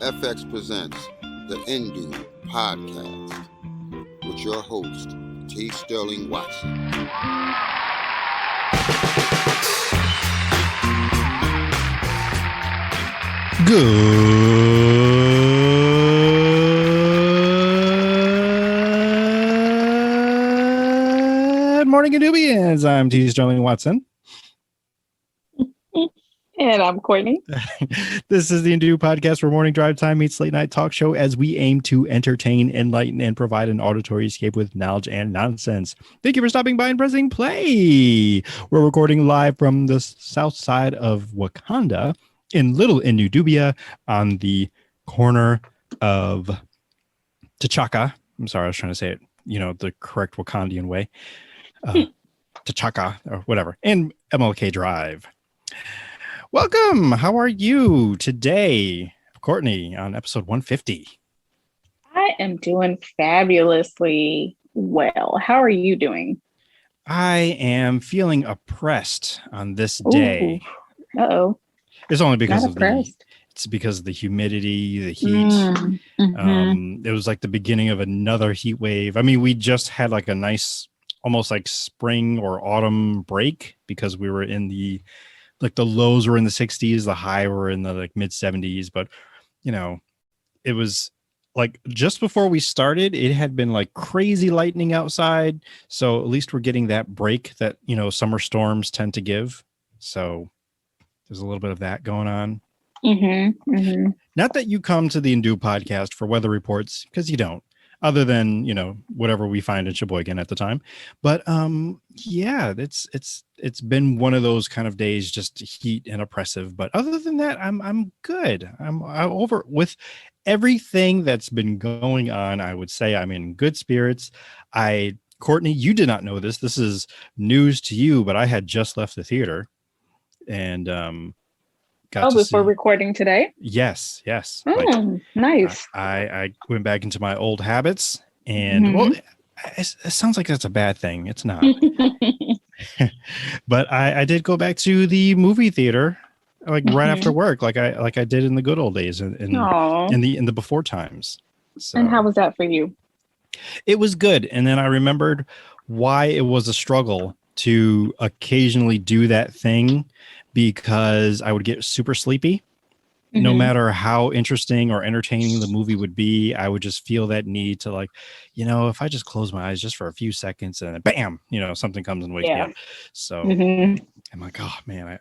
FX presents the Indu Podcast with your host, T. Sterling Watson. Good morning, Nubians. I'm T. Sterling Watson. And I'm Kortney. This is the Indu Podcast, where morning drive time meets late night talk show as we aim to entertain, enlighten, and provide an auditory escape with knowledge and nonsense. Thank you for stopping by and pressing play. We're recording live from the south side of Wakanda in Little Indubia on the corner of T'Chaka. I'm sorry, I was trying to say it, the correct Wakandian way. T'Chaka or whatever. And MLK Drive. Welcome. How are you today, Kortney, on episode 150? I am doing fabulously well. How are you doing? I am feeling oppressed on this day. Uh-oh. It's only because of oppressed. It's because of the humidity, the heat. It was like the beginning of another heat wave. I mean, we just had like a nice, almost like spring or autumn break because we were in the lows were in the 60s, the high were in the mid 70s. But, it was like just before we started, it had been like crazy lightning outside. So at least we're getting that break that, summer storms tend to give. So there's a little bit of that going on. Not that you come to the Indu Podcast for weather reports, because you don't, other than, whatever we find in Sheboygan at the time. But yeah, it's been one of those kind of days, just heat and oppressive. But other than that, I'm good. I'm over with everything that's been going on. I would say I'm in good spirits. Kortney, you did not know this. This is news to you, but I had just left the theater and before recording today? Yes. Nice. I went back into my old habits, and well, it sounds like that's a bad thing. It's not. But I did go back to the movie theater right after work, like I did in the good old days in the before times. So, and how was that for you? It was good. And then I remembered why it was a struggle to occasionally do that thing, because I would get super sleepy. No matter how interesting or entertaining the movie would be, I would just feel that need to if I just close my eyes just for a few seconds and then bam, something comes and wakes me up. So I'm like, oh man,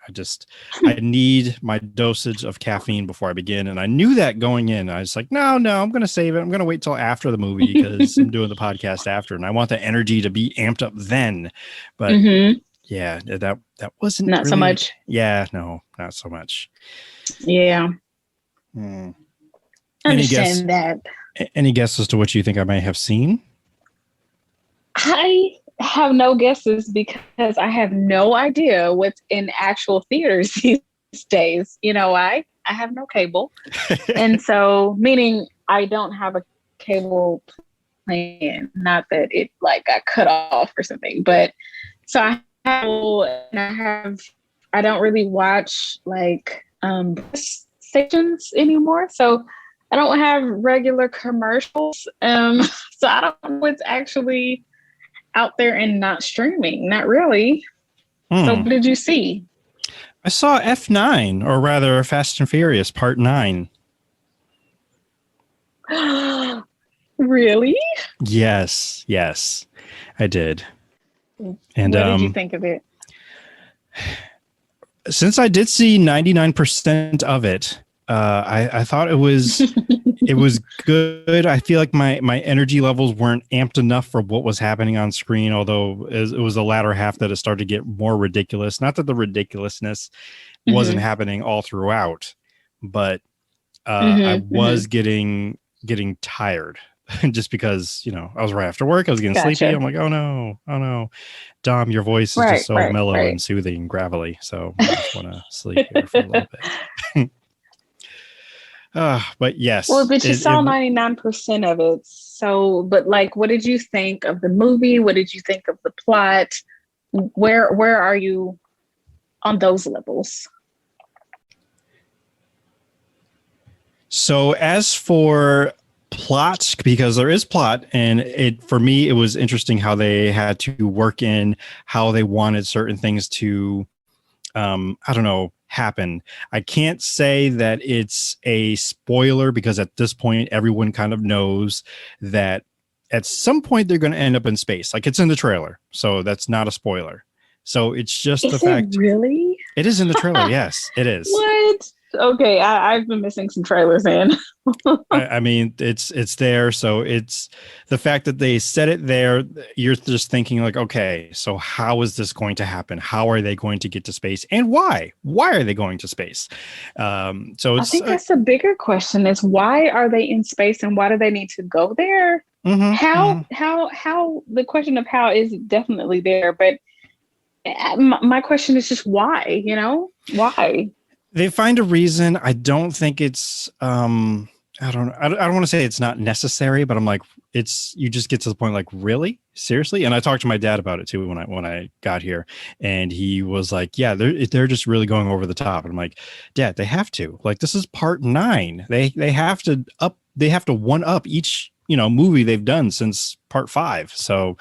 I need my dosage of caffeine before I begin. And I knew that going in. I was like, no, I'm going to save it. I'm going to wait till after the movie because I'm doing the podcast after, and I want the energy to be amped up then. But yeah, that wasn't not really, so much. Yeah, no, not so much. Yeah. Understand that. Any guess as to what you think I may have seen? I have no guesses because I have no idea what's in actual theaters these days. You know why? I have no cable. And so, meaning I don't have a cable plan. Not that it got cut off or something, but so I don't really watch stations anymore, so I don't have regular commercials, so I don't know what's actually out there and not streaming. Not really. So what did you see? I saw F9, or rather Fast and Furious Part 9. Really? Yes, I did. And what did you think of it? Since I did see 99% of it, I thought it was it was good. I feel like my energy levels weren't amped enough for what was happening on screen, although it was the latter half that it started to get more ridiculous. Not that the ridiculousness wasn't happening all throughout, but I was getting tired. Just because, I was right after work, I was getting sleepy. I'm like, oh no. Dom, your voice is just so mellow and soothing and gravelly. So I just want to sleep here for a little bit. But yes. Well, but you saw 99% of it. So, but what did you think of the movie? What did you think of the plot? Where are you on those levels? So as for plot, because there is plot, and it for me it was interesting how they had to work in how they wanted certain things to I don't know, happen. I can't say that it's a spoiler because at this point everyone kind of knows that at some point they're going to end up in space. Like it's in the trailer. So that's not a spoiler. So it's just the Is fact. it really? It is in the trailer. Yes, it is. What? Okay, I've been missing some trailers in. I mean, it's there. So it's the fact that they said it there. You're just thinking like, okay, so how is this going to happen? How are they going to get to space, and why? Why are they going to space? So it's, I think that's a bigger question: is why are they in space, and why do they need to go there? How? The question of how is definitely there, but my question is just why? You know, why? They find a reason. I don't think it's I don't want to say it's not necessary, but I'm like, it's, you just get to the point like, really, seriously? And I talked to my dad about it too when I got here, and he was like, yeah, they're just really going over the top. And I'm like, Dad, they have to, like, this is part 9. They have to one up each, movie they've done since part 5. So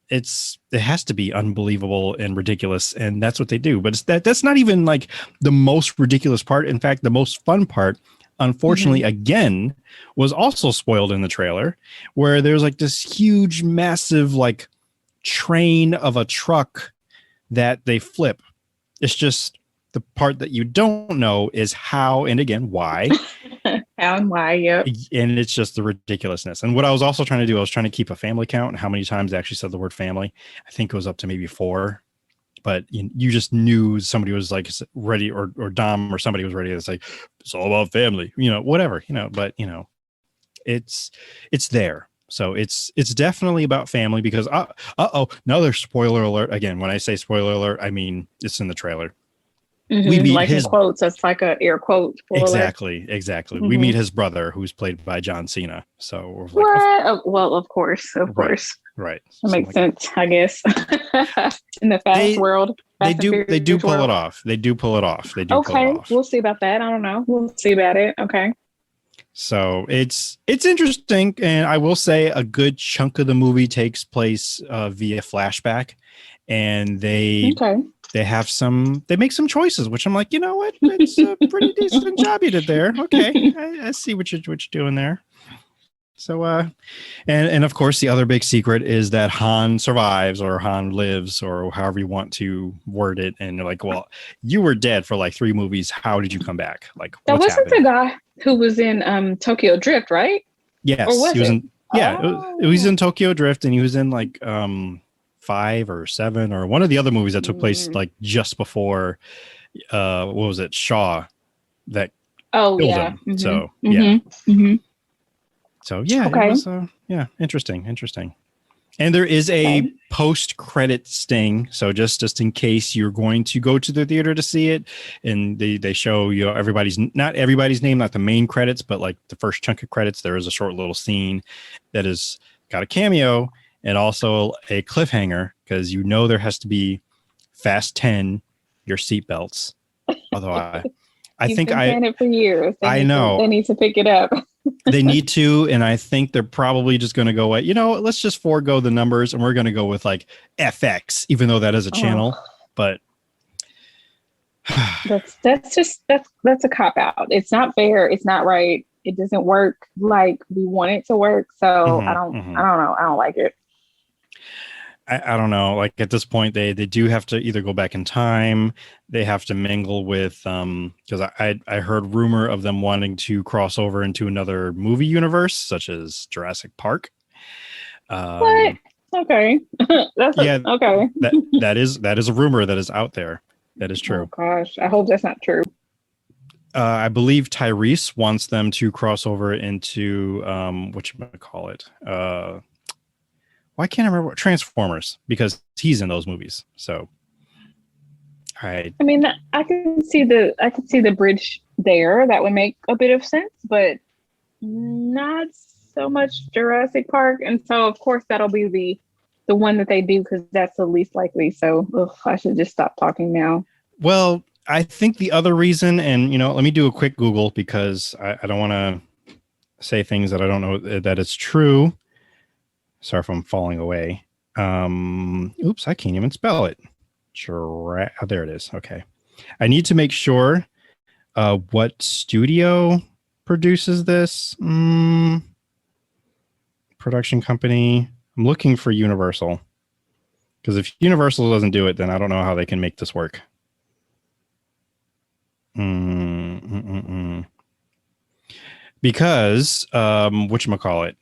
it has to be unbelievable and ridiculous, and that's what they do. But that's not even like the most ridiculous part. In fact, the most fun part, unfortunately, again, was also spoiled in the trailer, where there's like this huge, massive like train of a truck that they flip. It's just the part that you don't know is how, and again, why. How and why, yep. And it's just the ridiculousness. And what I was also trying to do, I was trying to keep a family count and how many times they actually said the word family. I think it was up to maybe 4. But you just knew somebody was like ready, or Dom or somebody was ready to say, it's all about family, whatever, but it's there. So it's definitely about family, because another spoiler alert. Again, when I say spoiler alert, I mean, it's in the trailer. We meet like his quotes. That's like a air quote. Exactly. We meet his brother, who's played by John Cena. So we're like, what? Well, of course. Right. That makes sense, I guess. In the fast world. They do pull it off. They do pull it off. Okay, we'll see about that. I don't know. We'll see about it. Okay. So it's interesting, and I will say a good chunk of the movie takes place via flashback, and they make some choices, which I'm like, you know what, it's a pretty decent job you did there. Okay, I see what you're doing there. So and of course the other big secret is that Han survives, or Han lives, or however you want to word it. And you're like, well, you were dead for like 3 movies. How did you come back? Like, that what's wasn't happening? the guy who was in Tokyo Drift, right? Yes, or was he was it? in. Yeah, it was in Tokyo Drift, and he was in like 5 or 7 or one of the other movies that took place like just before what was it, Shaw, that killed him. So So yeah, okay. It was interesting. And there is a post-credit sting. So just in case you're going to go to the theater to see it, and they show not everybody's name, not the main credits, but like the first chunk of credits, there is a short little scene that has got a cameo and also a cliffhanger, because there has to be Fast 10 your seatbelts. Although I think been saying it for years. I know they need to pick it up. They need to, and I think they're probably just going to go, let's just forego the numbers, and we're going to go with FX, even though that is a channel. But that's a cop out. It's not fair. It's not right. It doesn't work like we want it to work. So I don't know. I don't like it. I don't know. Like at this point, they do have to either go back in time. They have to mingle with because I heard rumor of them wanting to cross over into another movie universe, such as Jurassic Park. What? Okay. Okay. That is a rumor that is out there. That is true. Oh gosh, I hope that's not true. I believe Tyrese wants them to cross over into whatchamacallit. Why can't I remember Transformers? Because he's in those movies. So I mean, I can see the bridge there. That would make a bit of sense, but not so much Jurassic Park. And so of course that'll be the one that they do, because that's the least likely. So I should just stop talking now. Well, I think the other reason, and let me do a quick Google because I don't want to say things that I don't know that it's true. Sorry if I'm falling away. Oops, I can't even spell it. Oh, there it is. Okay. I need to make sure what studio produces this. Production company. I'm looking for Universal. Because if Universal doesn't do it, then I don't know how they can make this work. Because whatchamacallit,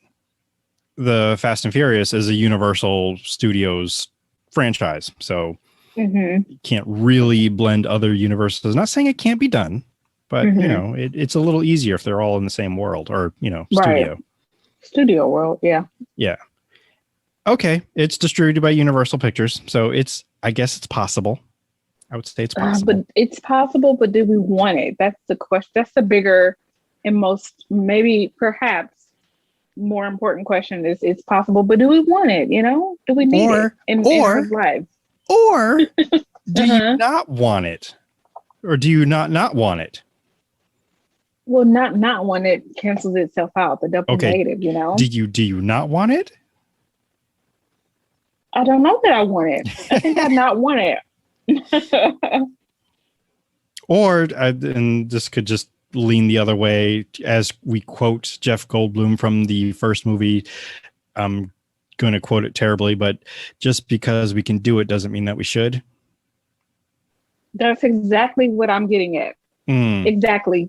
the Fast and Furious is a Universal Studios franchise, so you can't really blend other universes. Not saying it can't be done, but it's a little easier if they're all in the same world or studio world. Yeah. Okay, it's distributed by Universal Pictures, so I guess it's possible. I would say it's possible. But it's possible, but do we want it? That's the question. That's the bigger and most, maybe perhaps more important question is it's possible, but do we want it? Do we need it in our lives? Or do you not want it? Or do you not want it? Well, not want it cancels itself out, the double negative, Do you not want it? I don't know that I want it. I think I not want it. And this could just lean the other way as we quote Jeff Goldblum from the first movie. I'm going to quote it terribly, but just because we can do it doesn't mean that we should. That's exactly what I'm getting at. Exactly.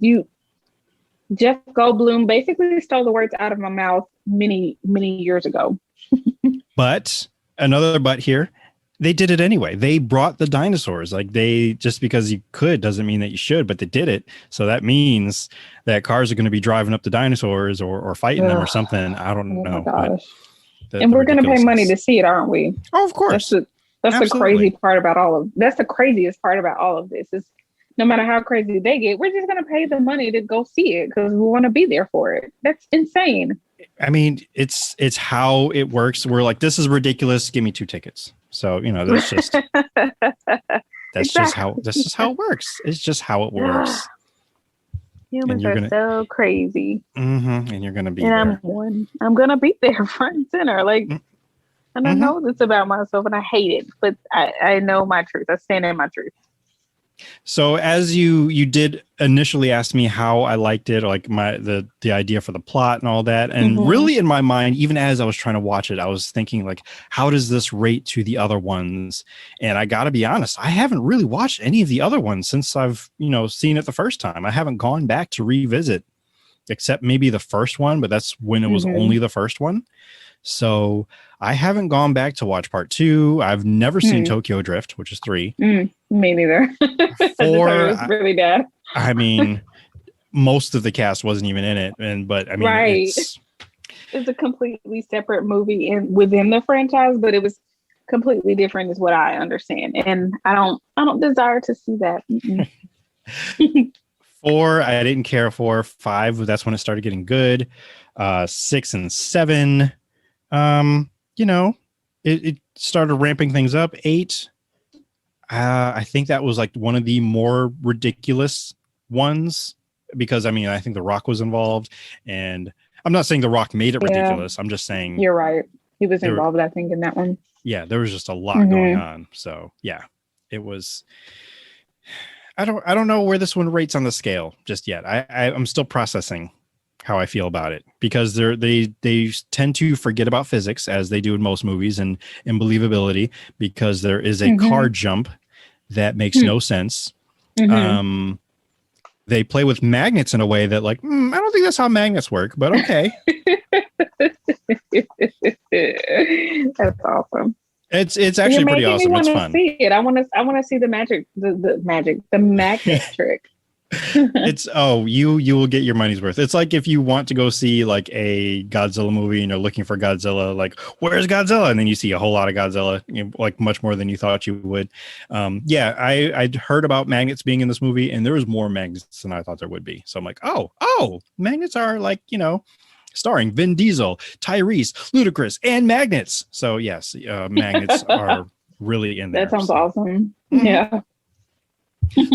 Jeff Goldblum basically stole the words out of my mouth many, many years ago. But another but here. They did it anyway. They brought the dinosaurs. Just because you could doesn't mean that you should, but they did it. So that means that cars are going to be driving up the dinosaurs or fighting them or something. I don't know. My gosh. And we're going to pay money to see it, aren't we? Oh, of course. That's the crazy part about that's the craziest part about all of this is no matter how crazy they get, we're just going to pay the money to go see it because we want to be there for it. That's insane. I mean, it's how it works. We're like, this is ridiculous. Give me 2 tickets. So, that's just just how it works. It's just how it works. Humans are so crazy. And you're going to be there. I'm going to be there front and center. And I know this about myself and I hate it, but I know my truth. I stand in my truth. So as you did initially ask me how I liked it, or like the idea for the plot and all that, and really in my mind, even as I was trying to watch it, I was thinking like, how does this rate to the other ones? And I got to be honest, I haven't really watched any of the other ones since I've seen it the first time. I haven't gone back to revisit, except maybe the first one, but that's when it was only the first one. So I haven't gone back to watch part 2. I've never seen Tokyo Drift, which is 3. Me neither. 4 was really bad. I mean, most of the cast wasn't even in it, but I mean, it's a completely separate movie within the franchise, but it was completely different, is what I understand, and I don't desire to see that. 4, I didn't care for. 5, that's when it started getting good. 6 and 7. It started ramping things up. 8, I think that was like one of the more ridiculous ones because I think The Rock was involved, and I'm not saying The Rock made it ridiculous. I'm just saying you're right. He was involved, I think, in that one. Yeah, there was just a lot going on. So yeah, it was. I don't know where this one rates on the scale just yet. I'm still processing how I feel about it because they tend to forget about physics as they do in most movies and believability because there is a car jump that makes no sense. They play with magnets in a way that I don't think that's how magnets work, but okay. That's awesome. It's actually pretty awesome. It's fun. See it. I want to see the magnet trick. You will get your money's worth. It's like if you want to go see like a Godzilla movie and you're looking for Godzilla, like where's Godzilla, and then you see a whole lot of Godzilla, like much more than you thought you would. I'd heard about magnets being in this movie, and there was more magnets than I thought there would be. So I'm like, oh, magnets are like starring Vin Diesel, Tyrese, Ludacris, and magnets. So yes, magnets are really in there. That sounds awesome. Yeah.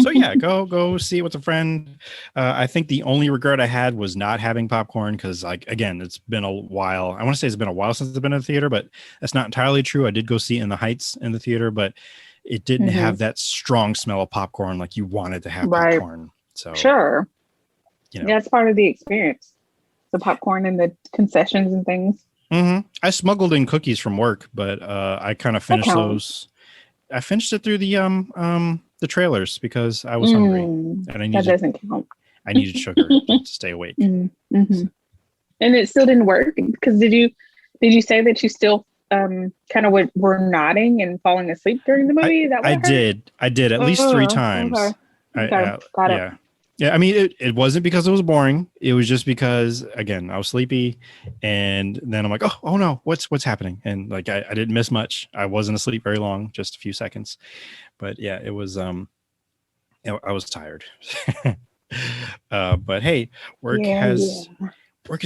So yeah, go see it with a friend. I think the only regret I had was not having popcorn because, like, again, it's been a while. I want to say it's been a while since I've been in the theater, but that's not entirely true. I did go see it in the Heights in the theater, but it didn't have that strong smell of popcorn like you wanted to have popcorn. So sure, you know, that's part of the experience. The popcorn and the concessions and things. I smuggled in cookies from work, but I kind of finished those. I finished it through the trailers because I was hungry and I needed, that doesn't count. I needed sugar to stay awake. And it still didn't work because did you say that you still kind of were nodding and falling asleep during the movie? I did at least 3 times. Okay. Got it. Yeah, I mean, it wasn't because it was boring. It was just because, again, I was sleepy, and then I'm like, oh no, what's happening? And like, I didn't miss much. I wasn't asleep very long, just a few seconds. But yeah, it was. I was tired. But hey, work has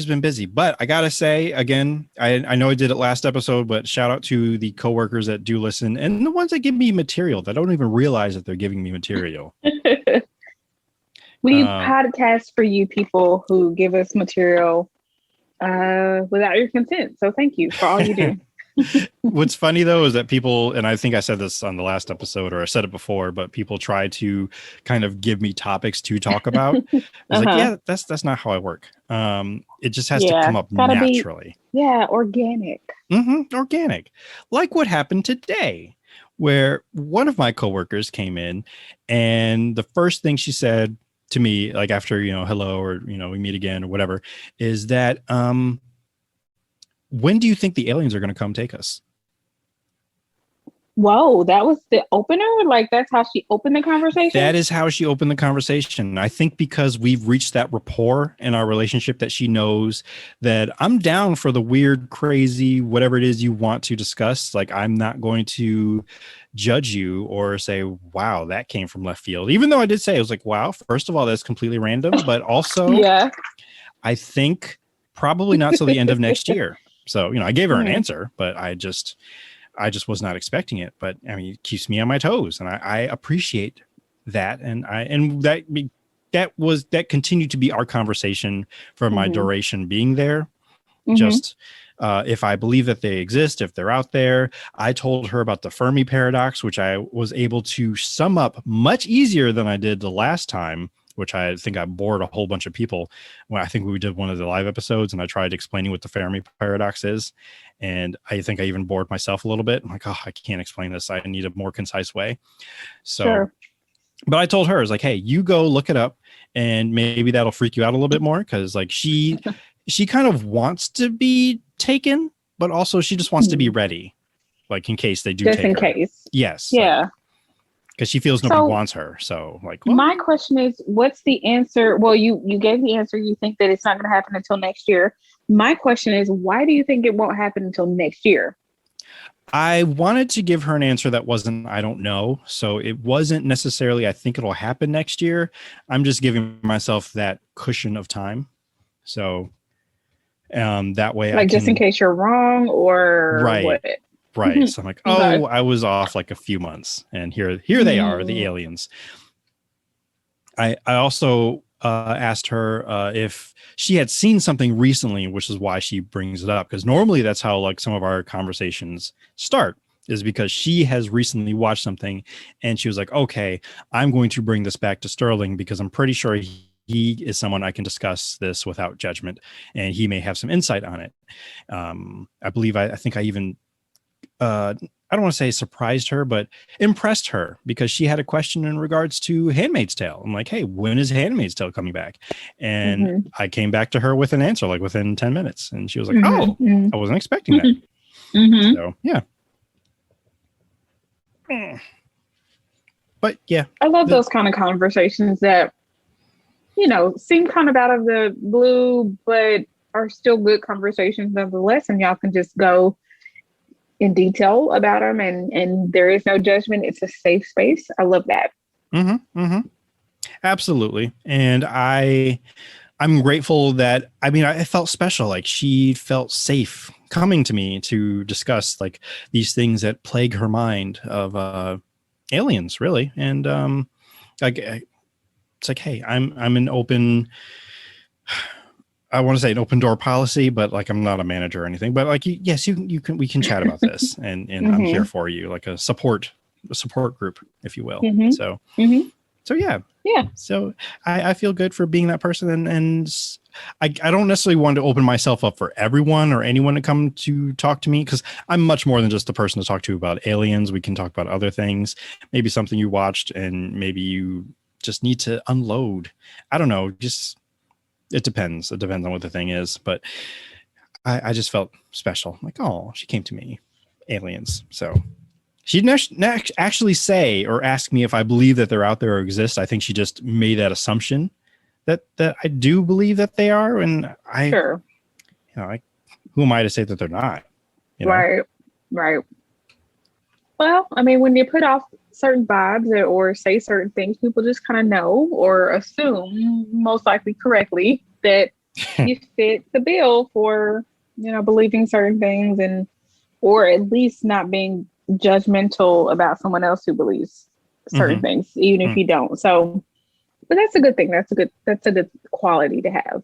been busy. But I gotta say, again, I know I did it last episode, but shout out to the coworkers that do listen and the ones that give me material that don't even realize that they're giving me material. We podcast for you people who give us material without your consent. So thank you for all you do. What's funny though is that people, and I think I said this on the last episode or I said it before, but people try to kind of give me topics to talk about. It's like, yeah, that's not how I work. It just has to come up naturally. Organic. Organic. Like what happened today, where one of my coworkers came in and the first thing she said to me, like after, hello, or, we meet again or whatever, is that, when do you think the aliens are going to come take us? Whoa, that was the opener? Like, that's how she opened the conversation? That is how she opened the conversation. I think because we've reached that rapport in our relationship that she knows that I'm down for the weird, crazy, whatever it is you want to discuss. Like, I'm not going to judge you or say, wow, that came from left field. Even though I did say, I was like, wow, first of all, that's completely random. But also, I think probably not till the end of next year. So, I gave her an answer, but I just was not expecting it. But I mean, it keeps me on my toes, and I appreciate that. And that continued to be our conversation for my duration being there. Just if I believe that they exist, if they're out there. I told her about the Fermi paradox, which I was able to sum up much easier than I did the last time, which I think I bored a whole bunch of people when I think we did one of the live episodes and I tried explaining what the Fermi paradox is. And I think I even bored myself a little bit. I'm like, oh, I can't explain this. I need a more concise way. So, but I told her, I was like, hey, you go look it up and maybe that'll freak you out a little bit more. Cause like she kind of wants to be taken, but also she just wants to be ready. Like in case they do just take in her. case. Yes. Yeah. Because she feels nobody wants her. So like, well, my question is, what's the answer? Well, you gave the answer. You think that it's not going to happen until next year. My question is, why do you think it won't happen until next year? I wanted to give her an answer that wasn't, I don't know. So it wasn't necessarily, I think it'll happen next year. I'm just giving myself that cushion of time. So that way, like just in case you're wrong or what? Right. So I'm like, oh, I was off like a few months and here they are, the aliens. I also asked her if she had seen something recently, which is why she brings it up. Because normally that's how like some of our conversations start, is because she has recently watched something and she was like, okay, I'm going to bring this back to Sterling because I'm pretty sure he is someone I can discuss this without judgment and he may have some insight on it. I believe I think I even I don't want to say surprised her, but impressed her because she had a question in regards to Handmaid's Tale. I'm like, hey, when is Handmaid's Tale coming back? And I came back to her with an answer like within 10 minutes. And she was like, oh, I wasn't expecting that. So, yeah. But yeah. I love those kind of conversations that, seem kind of out of the blue, but are still good conversations nevertheless. And y'all can just go in detail about them and there is no judgment. It's a safe space. I love that. Absolutely. And I'm grateful that, I felt special. Like she felt safe coming to me to discuss like these things that plague her mind of aliens really. And like it's like, hey, I'm an open. I want to say an open door policy, but like I'm not a manager or anything. But like, yes, you can we can chat about this, and I'm here for you, like a support group, if you will. So yeah. So I feel good for being that person, and I don't necessarily want to open myself up for everyone or anyone to come to talk to me, because I'm much more than just the person to talk to about aliens. We can talk about other things, maybe something you watched, and maybe you just need to unload. I don't know, just. It depends. It depends on what the thing is. But I just felt special. Like, oh, she came to me. Aliens. So she didn't actually say or ask me if I believe that they're out there or exist. I think she just made that assumption that I do believe that they are. And sure. Who am I to say that they're not? You know? Right. Well, I mean, when you put off certain vibes or say certain things, people just kind of know or assume, most likely correctly, that you fit the bill for, believing certain things, and or at least not being judgmental about someone else who believes certain things, even if you don't. So, but that's a good thing. That's a good quality to have.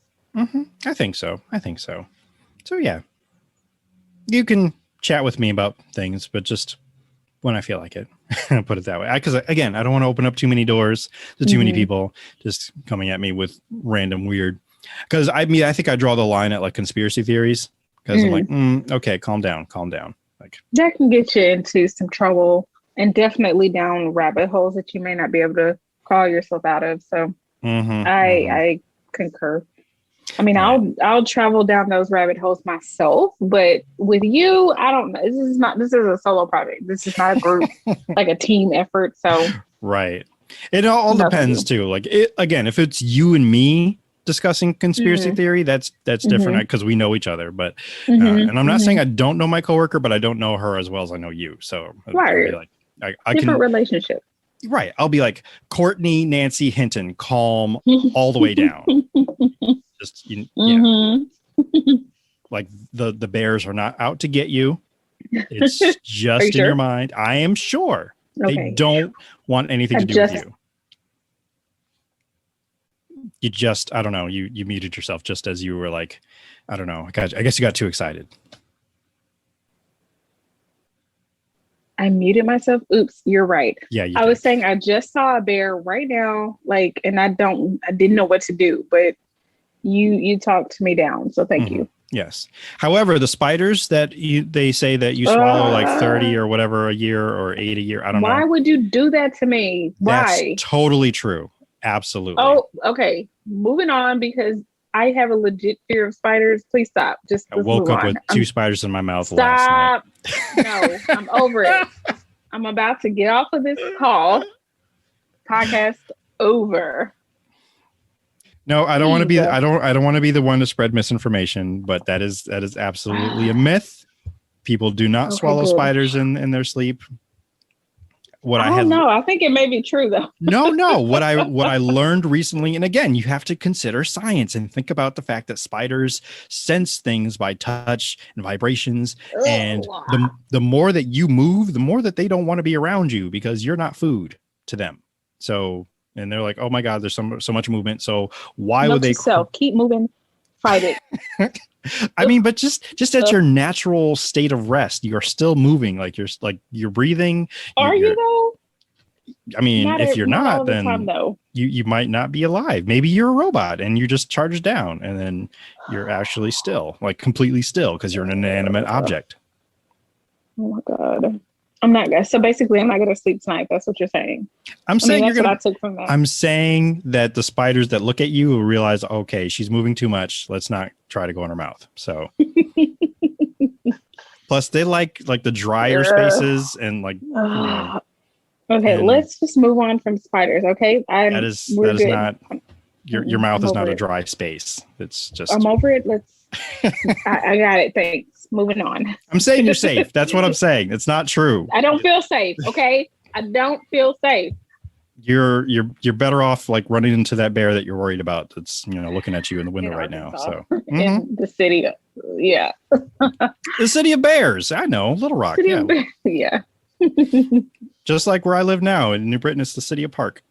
I think so. So yeah, you can chat with me about things, but just when I feel like it. Put it that way. Because again, I don't want to open up too many doors to too many people just coming at me with random weird. Because I think I draw the line at like conspiracy theories. Because I'm like, okay, calm down. Like that can get you into some trouble, and definitely down rabbit holes that you may not be able to crawl yourself out of. So I concur. I mean, I'll travel down those rabbit holes myself, but with you, I don't know. This is a solo project. This is not a group, like a team effort. So right. It all depends too. Like again, if it's you and me discussing conspiracy theory, that's different because we know each other. But and I'm not saying I don't know my coworker, but I don't know her as well as I know you. So right, like I different relationship. Right. I'll be like Kortney, Nancy Hinton, calm all the way down. Just like the bears are not out to get you. It's just in your mind. I am sure they don't want anything to do with you. You just, I don't know. You muted yourself just as you were like, I don't know. I guess you got too excited. I muted myself. Oops, you're right. Yeah, I was saying I just saw a bear right now, and I didn't know what to do, but you talked me down, so thank you. Yes. However, the spiders that they say that you swallow like 30 or whatever a year or 8 a year. I don't know. Why would you do that to me? Why? That's totally true. Absolutely. Oh, okay. Moving on, because I have a legit fear of spiders. Please stop. I woke up with 2 spiders in my mouth last night. No, I'm over it. I'm about to get off of this call. Podcast over. No, I don't want to be. I don't want to be the one to spread misinformation, but that is absolutely a myth. People do not swallow spiders in their sleep. I don't know. I think it may be true though. No. What I learned recently, and again, you have to consider science and think about the fact that spiders sense things by touch and vibrations, and the more that you move, the more that they don't want to be around you because you're not food to them. So. And they're like, oh my God, there's so much movement. So why would they keep moving, fight it? I mean, but just at your natural state of rest, you're still moving. Like you're breathing. Are you though? I mean, if you're not, then you might not be alive. Maybe you're a robot and you just charge down and then you're actually still, like completely still, because you're an inanimate object. Oh my God. I'm not gonna. So basically, I'm not gonna sleep tonight. That's what you're saying. I'm saying that's what I took from that. I'm saying that the spiders that look at you will realize, okay, she's moving too much. Let's not try to go in her mouth. So, plus they like the drier spaces and like. Okay, let's just move on from spiders. Okay, that is not your mouth is not a dry space. It's just. I'm over it. Let's. I got it. Thanks. Moving on. I'm saying you're safe. That's what I'm saying. It's not true. I don't feel safe. Okay. I don't feel safe. You're better off like running into that bear that you're worried about. That's looking at you in the window right now. So in the city, yeah. The city of bears. I know, Little Rock. Yeah. Just like where I live now in New Britain, it's the city of Park.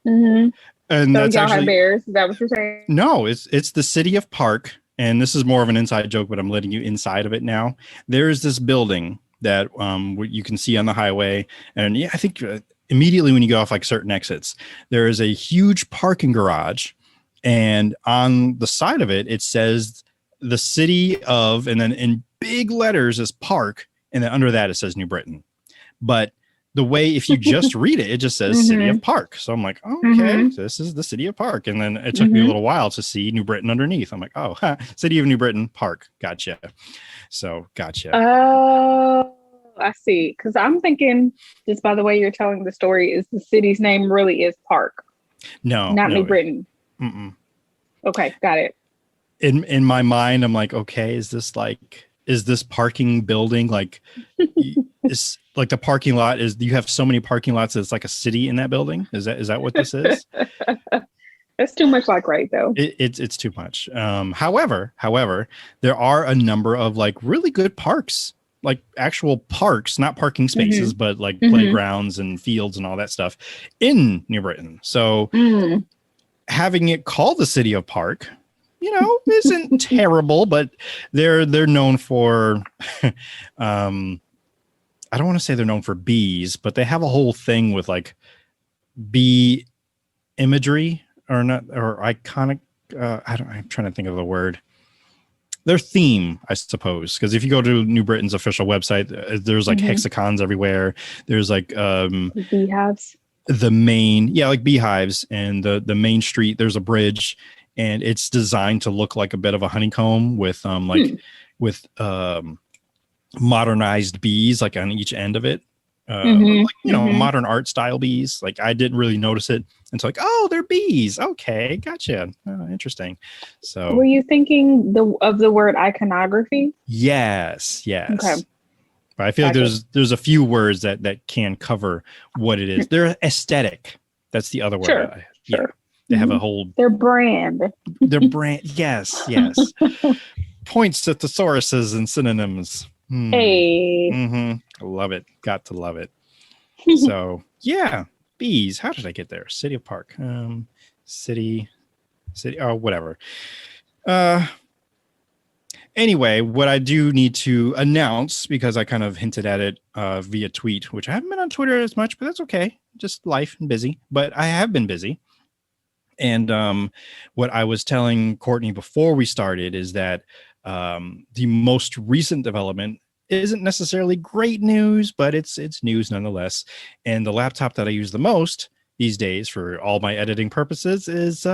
Mm-hmm. And So that's y'all actually have bears? Is that what you're saying? no, it's the city of Park. And this is more of an inside joke, but I'm letting you inside of it now. There's this building that you can see on the highway. And yeah, I think immediately when you go off like certain exits, there is a huge parking garage. And on the side of it, it says the city of, and then in big letters is Park. And then under that, it says New Britain. But the way, if you just read it, it just says City of Park. So I'm like, oh, okay, this is the City of Park. And then it took me a little while to see New Britain underneath. I'm like, oh, City of New Britain, Park. Gotcha. So gotcha. Oh, I see. Because I'm thinking, just by the way you're telling the story, is the city's name really is Park? No, not New Britain. Okay, got it. In my mind, I'm like, okay, is this parking building like is like the parking lot is you have so many parking lots that it's like a city in that building? Is that what this is? That's too much like right though. It's too much. However, there are a number of like really good parks, like actual parks, not parking spaces, but like playgrounds and fields and all that stuff in New Britain. So having it called the City of Park, isn't terrible, but they're known for I don't want to say they're known for bees, but they have a whole thing with like bee imagery or not, or iconic. I'm trying to think of the word. Their theme, I suppose, because if you go to New Britain's official website, there's like hexagons everywhere. There's like beehives. Like beehives, and the main street. There's a bridge, and it's designed to look like a bit of a honeycomb with modernized bees like on each end of it. Modern art style bees. Like I didn't really notice it until like, oh, they're bees. Okay, gotcha. Interesting. So were you thinking of the word iconography? Yes. Okay. But I feel like there's a few words that can cover what it is. They're aesthetic. That's the other word. Sure. Yeah. They have a whole their brand. Yes. Points to thesauruses and synonyms. Hey. I love it. Got to love it. So yeah, bees. How did I get there? City of Park. City. Oh, whatever. Anyway, what I do need to announce, because I kind of hinted at it via tweet, which I haven't been on Twitter as much, but that's okay. Just life and busy. But I have been busy. And what I was telling Kortney before we started is that the most recent development isn't necessarily great news, but it's news nonetheless. And the laptop that I use the most these days for all my editing purposes is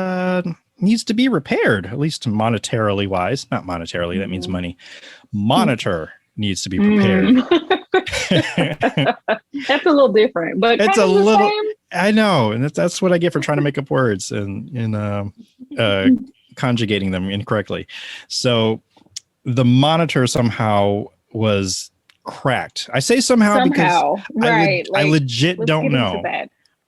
needs to be repaired, at least monetarily wise. Not monetarily, that means money. Monitor needs to be prepared. That's a little different, but it's a little. Same. I know, and that's what I get for trying to make up words and conjugating them incorrectly. So the monitor somehow was cracked. I say somehow because right. I legit don't know.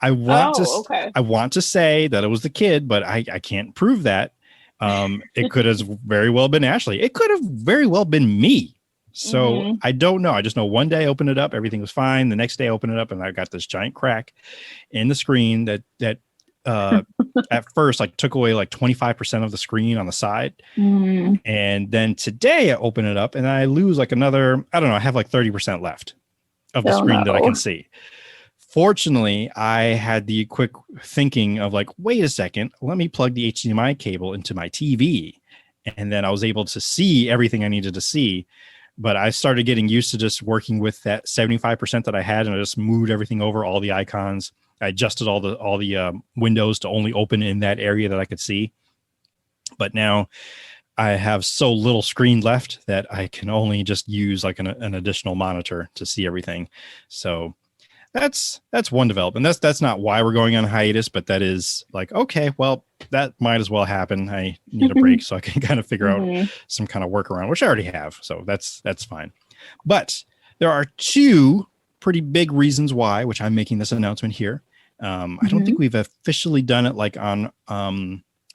I want to say that it was the kid, but I can't prove that. It could have very well been Ashley. It could have very well been me. So I don't know. I just know one day I opened it up, everything was fine. The next day I opened it up and I got this giant crack in the screen that at first like took away like 25% of the screen on the side. And then today I open it up and I lose like another, I don't know, I have like 30% left of the screen that I can see. Fortunately, I had the quick thinking of like, wait a second, let me plug the HDMI cable into my TV. And then I was able to see everything I needed to see. But I started getting used to just working with that 75% that I had, and I just moved everything over, all the icons. I adjusted all the windows to only open in that area that I could see. But now I have so little screen left that I can only just use like an additional monitor to see everything. So that's one development. That's not why we're going on hiatus, but that is like, okay, well, that might as well happen. I need a break so I can kind of figure out some kind of workaround, which I already have. So that's fine. But there are two pretty big reasons why, which I'm making this announcement here. I don't think we've officially done it like on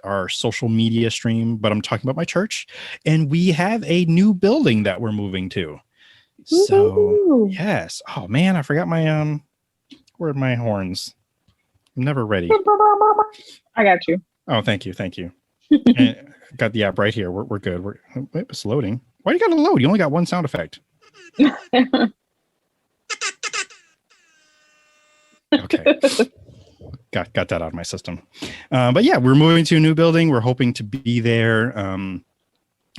our social media stream, but I'm talking about my church, and we have a new building that we're moving to. So yes. Oh man, I forgot my where are my horns? I'm never ready. I got you. Oh, thank you. And got the app right here. We're good. It's loading. Why do you got to load? You only got one sound effect. Okay. Got that out of my system. But yeah, we're moving to a new building. We're hoping to be there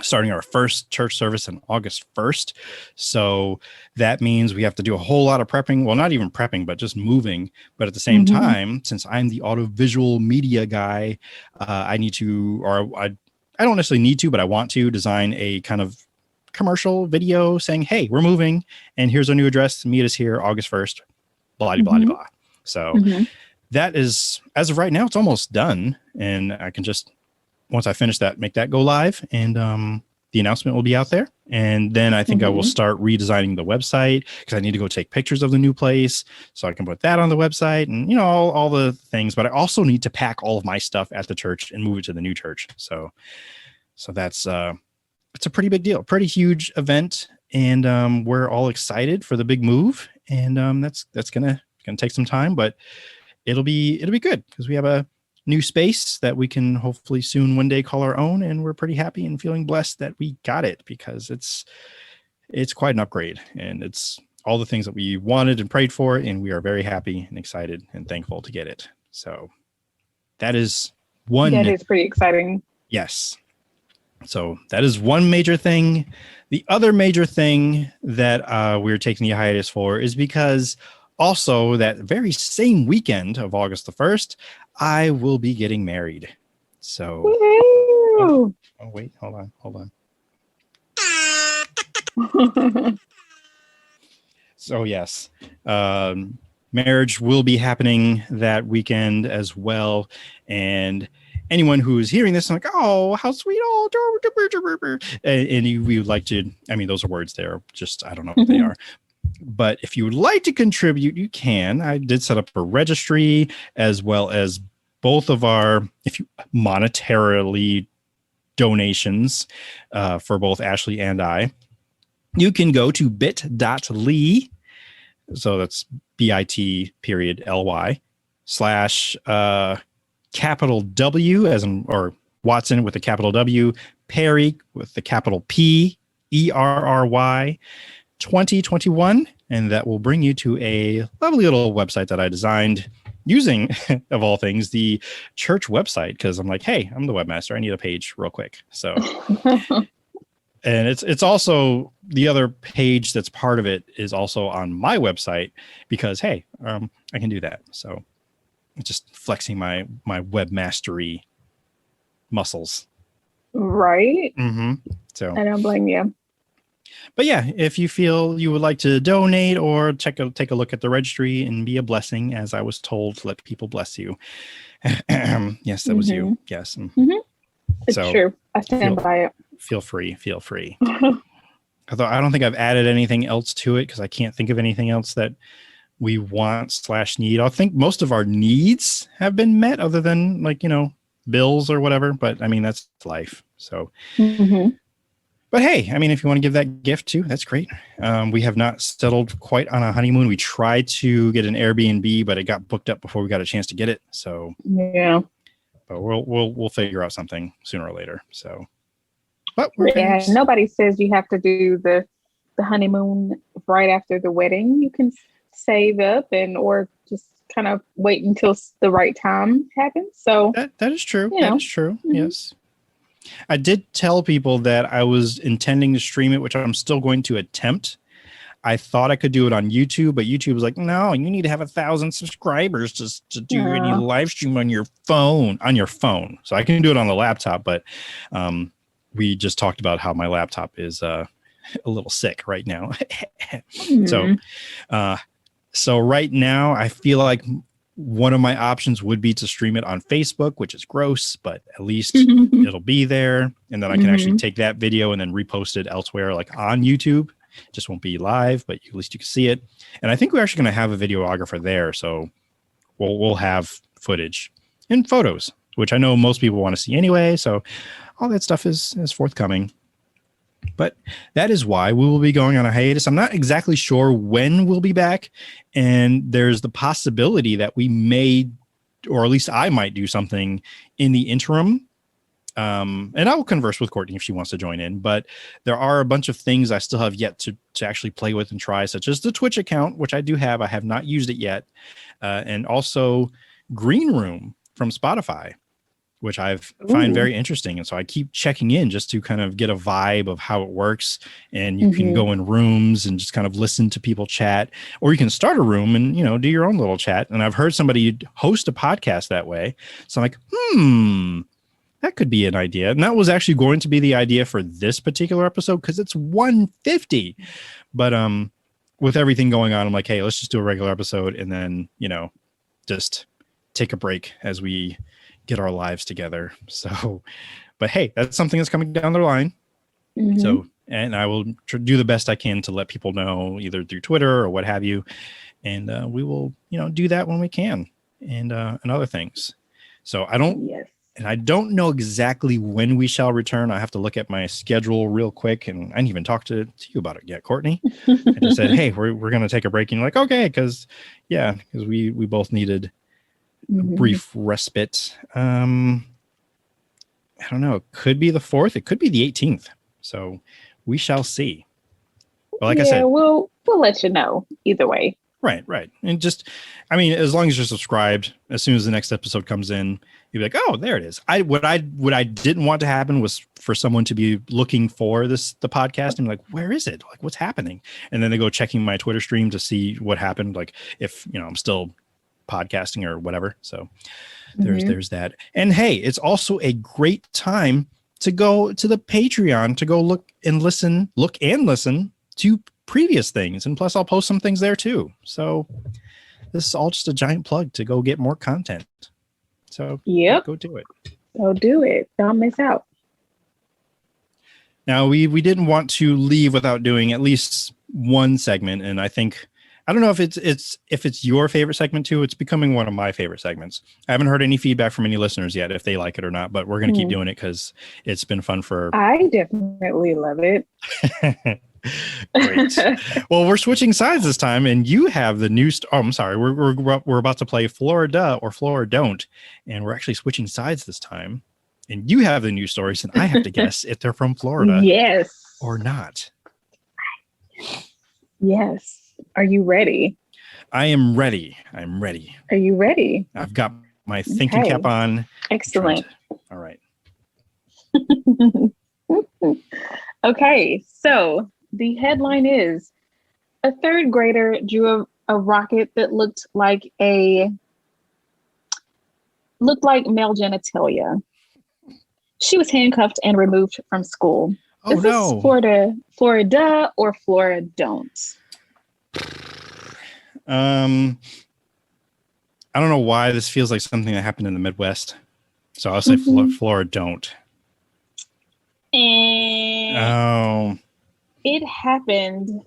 starting our first church service on August 1st. So that means we have to do a whole lot of prepping. Well, not even prepping, but just moving. But at the same time, since I'm the audiovisual media guy, I need to, or I don't necessarily need to, but I want to design a kind of commercial video saying, hey, we're moving and here's our new address. Meet us here August 1st, blah, blah, blah, blah. So that is, as of right now, it's almost done. And I can just, once I finish that, make that go live, and the announcement will be out there. And then I think I will start redesigning the website because I need to go take pictures of the new place so I can put that on the website and, you know, all the things. But I also need to pack all of my stuff at the church and move it to the new church. So that's it's a pretty big deal, pretty huge event. And we're all excited for the big move. And that's gonna take some time, but it'll be good because we have a new space that we can hopefully soon one day call our own, and we're pretty happy and feeling blessed that we got it because it's quite an upgrade and it's all the things that we wanted and prayed for, and we are very happy and excited and thankful to get it. So that is pretty exciting. Yes. So that is one major thing. The other major thing that we're taking the hiatus for is because also that very same weekend of August the 1st, I will be getting married. So, oh wait, hold on. So yes, marriage will be happening that weekend as well. And anyone who is hearing this, like, oh, how sweet, and we would like to, I mean, those are words there, just, I don't know what they are. But if you would like to contribute, you can. I did set up a registry as well as both of our, if you monetarily donations for both Ashley and I. You can go to bit.ly. So that's bit.ly / capital W as in, or Watson with a capital W, Perry with the capital P, ERRY 2021, and that will bring you to a lovely little website that I designed using, of all things, the church website, because I'm like, hey, I'm the webmaster, I need a page real quick. So and it's also the other page that's part of it is also on my website because hey, I can do that. So it's just flexing my webmastery muscles. Right. So I don't blame you. But yeah, if you feel you would like to donate or take a look at the registry and be a blessing, as I was told, let people bless you. Yes, that was you. Yes. It's true. I stand by it. Feel free. Although I don't think I've added anything else to it because I can't think of anything else that we want / need. I think most of our needs have been met other than like, you know, bills or whatever. But I mean, that's life. So But hey, I mean, if you want to give that gift too, that's great. We have not settled quite on a honeymoon. We tried to get an Airbnb, but it got booked up before we got a chance to get it. So yeah, but we'll figure out something sooner or later. So, but nobody says you have to do the honeymoon right after the wedding. You can save up or just kind of wait until the right time happens. So that is true. That is true. Yes. I did tell people that I was intending to stream it, which I'm still going to attempt. I thought I could do it on YouTube, but YouTube was like, no, you need to have 1,000 subscribers to do any live stream on your phone. So I can do it on the laptop, but we just talked about how my laptop is a little sick right now. So right now I feel like one of my options would be to stream it on Facebook, which is gross, but at least it'll be there. And then I can actually take that video and then repost it elsewhere, like on YouTube. It just won't be live, but at least you can see it. And I think we're actually going to have a videographer there. So we'll have footage and photos, which I know most people want to see anyway. So all that stuff is forthcoming. But that is why we will be going on a hiatus. I'm not exactly sure when we'll be back. And there's the possibility that we may or at least I might do something in the interim. And I will converse with Kortney if she wants to join in, but there are a bunch of things I still have yet to actually play with and try, such as the Twitch account, which I do have. I have not used it yet. And also Green Room from Spotify, which I find very interesting. And so I keep checking in just to kind of get a vibe of how it works. And you can go in rooms and just kind of listen to people chat, or you can start a room and, you know, do your own little chat. And I've heard somebody host a podcast that way. So I'm like, that could be an idea. And that was actually going to be the idea for this particular episode because it's 150. But with everything going on, I'm like, hey, let's just do a regular episode and then, you know, just take a break as we get our lives together. So, but hey, that's something that's coming down the line. So, and I will do the best I can to let people know either through Twitter or what have you. And we will, you know, do that when we can and other things. So I don't, and I don't know exactly when we shall return. I have to look at my schedule real quick. And I didn't even talk to you about it yet, Kortney. I just said, hey, we're going to take a break. And you're like, okay. Because we both needed a brief respite. I don't know. It could be the 4th. It could be the 18th. So we shall see. But like I said, we'll let you know either way. Right. And just, I mean, as long as you're subscribed, as soon as the next episode comes in, you'll be like, oh, there it is. What I didn't want to happen was for someone to be looking for the podcast and be like, where is it? Like, what's happening? And then they go checking my Twitter stream to see what happened. Like if, you know, I'm still podcasting or whatever. So there's that. And hey, it's also a great time to go to the Patreon to go look and listen to previous things. And plus I'll post some things there too. So this is all just a giant plug to go get more content. So go do it. Go do it. Don't miss out. Now we didn't want to leave without doing at least one segment. And I think, I don't know if it's your favorite segment too. It's becoming one of my favorite segments. I haven't heard any feedback from any listeners yet if they like it or not, but we're going to keep doing it because it's been fun I definitely love it. Great. Well, we're switching sides this time, and you have the new. I'm sorry. We're about to play Floriduh or Floridon't, and we're actually switching sides this time. And you have the news stories, and I have to guess if they're from Florida, yes, or not. Yes. Are you ready? I am ready. I'm ready. Are you ready? I've got my thinking cap on. Excellent. All right. Okay, so the headline is a third grader drew a rocket that looked like male genitalia. She was handcuffed and removed from school. Oh, is this Floriduh or Floridon't? I don't know why this feels like something that happened in the Midwest. So I'll say Floridon't. And it happened.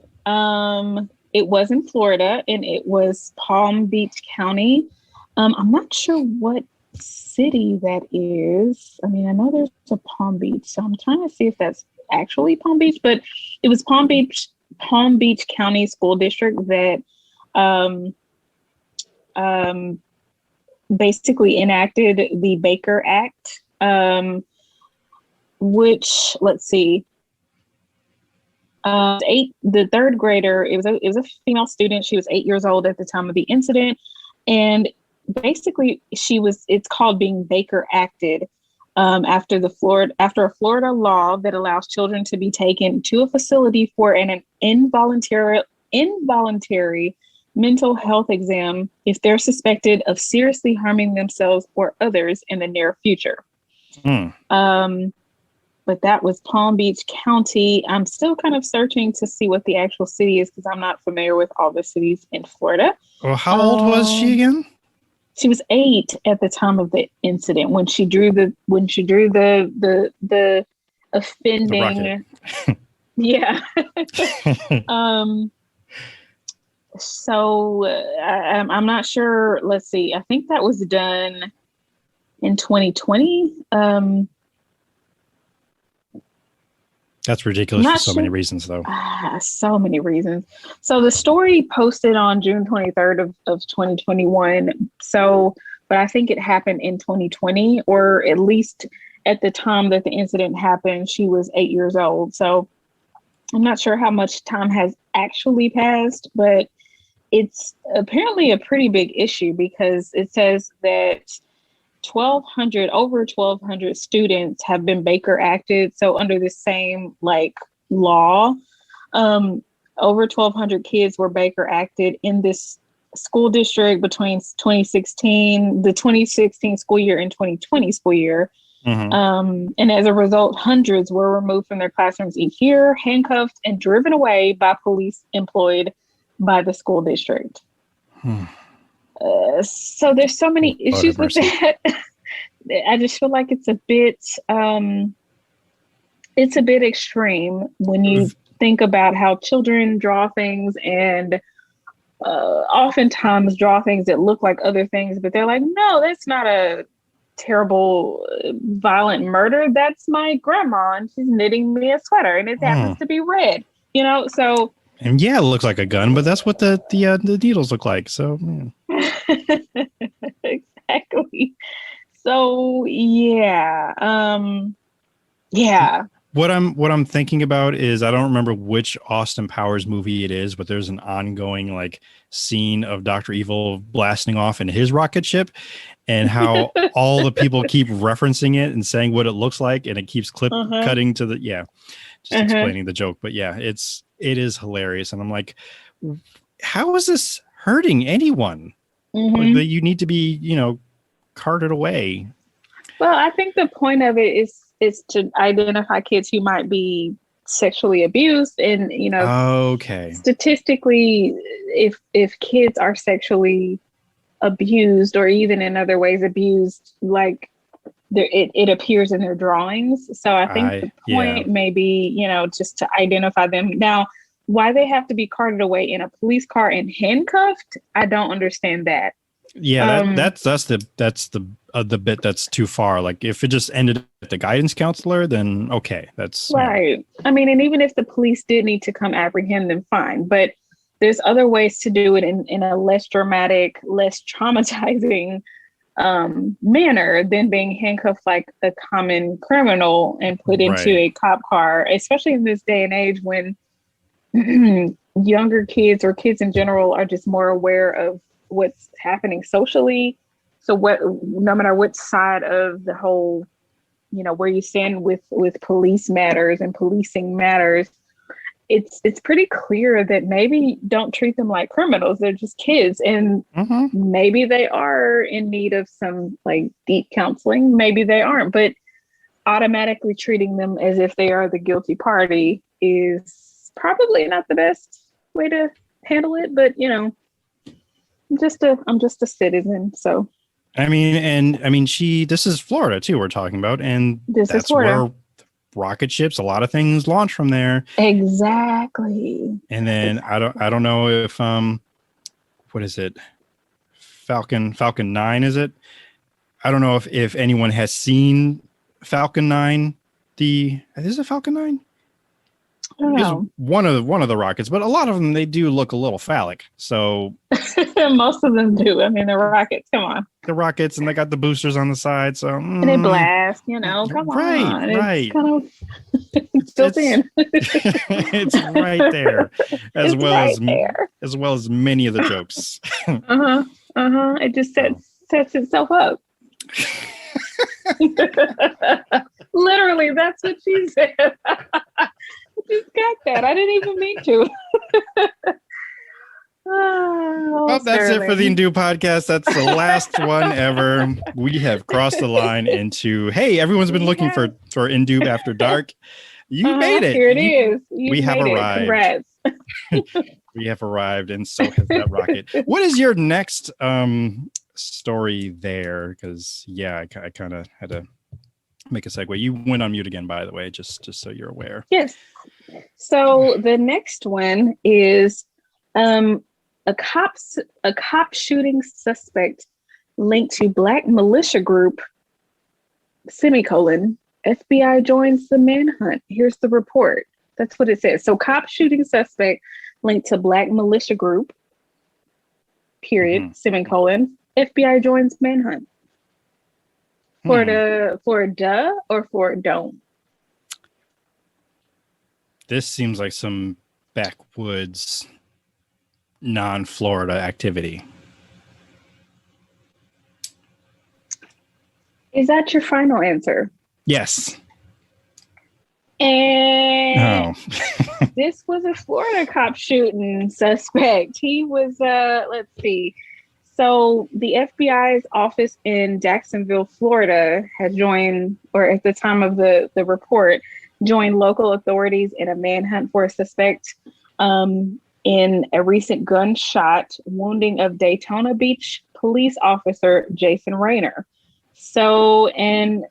It was in Florida and it was Palm Beach County. I'm not sure what city that is. I mean, I know there's a Palm Beach, so I'm trying to see if that's actually Palm Beach, but it was Palm Beach County School District that basically enacted the Baker Act, which, let's see, the third grader, it was a female student. She was 8 years old at the time of the incident. And basically it's called being Baker acted, after a Florida law that allows children to be taken to a facility for an involuntary mental health exam if they're suspected of seriously harming themselves or others in the near future. But that was Palm Beach County. I'm still kind of searching to see what the actual city is because I'm not familiar with all the cities in Florida. Well, how old was she again? She was 8 at the time of the incident when she drew the offending. Yeah. So I'm not sure. Let's see. I think that was done in 2020. That's ridiculous for so many reasons, though. So many reasons. So the story posted on June 23rd of 2021. So but I think it happened in 2020, or at least at the time that the incident happened, she was 8 years old. So I'm not sure how much time has actually passed, but it's apparently a pretty big issue because it says that over 1,200 students have been Baker acted. So under the same law, over 1,200 kids were Baker acted in this school district between the 2016 school year and 2020 school year. Mm-hmm. And as a result, hundreds were removed from their classrooms each year, handcuffed, and driven away by police employed by the school district. So there's so many issues with that. I just feel like it's a bit extreme when you think about how children draw things, and oftentimes draw things that look like other things, but they're like, no, that's not a terrible violent murder. That's my grandma, and she's knitting me a sweater, and it happens to be red. So. And yeah, it looks like a gun, but that's what the needles look like. So exactly. So yeah. What I'm thinking about is, I don't remember which Austin Powers movie it is, but there's an ongoing scene of Dr. Evil blasting off in his rocket ship, and how all the people keep referencing it and saying what it looks like, and it keeps cutting to explaining the joke. But yeah, it is hilarious, and I'm like, how is this hurting anyone? That you need to be carted away. Well, I think the point of it is to identify kids who might be sexually abused, and statistically, if kids are sexually abused, or even in other ways abused, it appears in their drawings. So I think the point may be, just to identify them. Now, why they have to be carted away in a police car and handcuffed, I don't understand that. Yeah, that's the bit that's too far. Like, if it just ended at the guidance counselor, then okay, that's right. I mean, and even if the police did need to come apprehend them, fine. But there's other ways to do it in a less dramatic, less traumatizing manner than being handcuffed like a common criminal and put into a cop car, especially in this day and age when younger kids, or kids in general, are just more aware of what's happening socially. So no matter which side of the whole, where you stand with police matters and policing matters, it's pretty clear that maybe don't treat them like criminals. They're just kids, and maybe they are in need of some deep counseling. Maybe they aren't, but automatically treating them as if they are the guilty party is probably not the best way to handle it. But I'm just a citizen, so. I mean, this is Florida too, we're talking about, and that's where rocket ships, a lot of things launch from there. Exactly. And then I don't know if what is it? Falcon 9, is it? I don't know if anyone has seen Falcon 9. Is it Falcon 9? I don't know. One of the rockets, but a lot of them, they do look a little phallic. So most of them do. I mean, the rockets, come on. The rockets, and they got the boosters on the side, so and they blast, come on. Right. It's kind of built in. It's right there, as well as many of the jokes. It just sets itself up. Literally, that's what she said. I just got that. I didn't even mean to. Well, that's it for the Indu podcast. That's the last one ever. We have crossed the line into, hey, everyone's been looking for Indu After Dark. You made it. Here it is. We have arrived. Congrats. We have arrived, and so has that rocket. What is your next story there? Because I kind of had to make a segue. You went on mute again, by the way, just so you're aware. Yes. So the next one is a cop shooting suspect linked to Black militia group, FBI joins the manhunt. Here's the report. That's what it says. So cop shooting suspect linked to Black militia group, period, FBI joins manhunt. Floriduh or Floridon't? This seems like some backwoods, non-Florida activity. Is that your final answer? Yes. And this was a Florida cop shooting suspect. He was, let's see. So the FBI's office in Jacksonville, Florida had joined, or at the time of the report, joined local authorities in a manhunt for a suspect in a recent gunshot wounding of Daytona Beach police officer Jason Rayner. So, and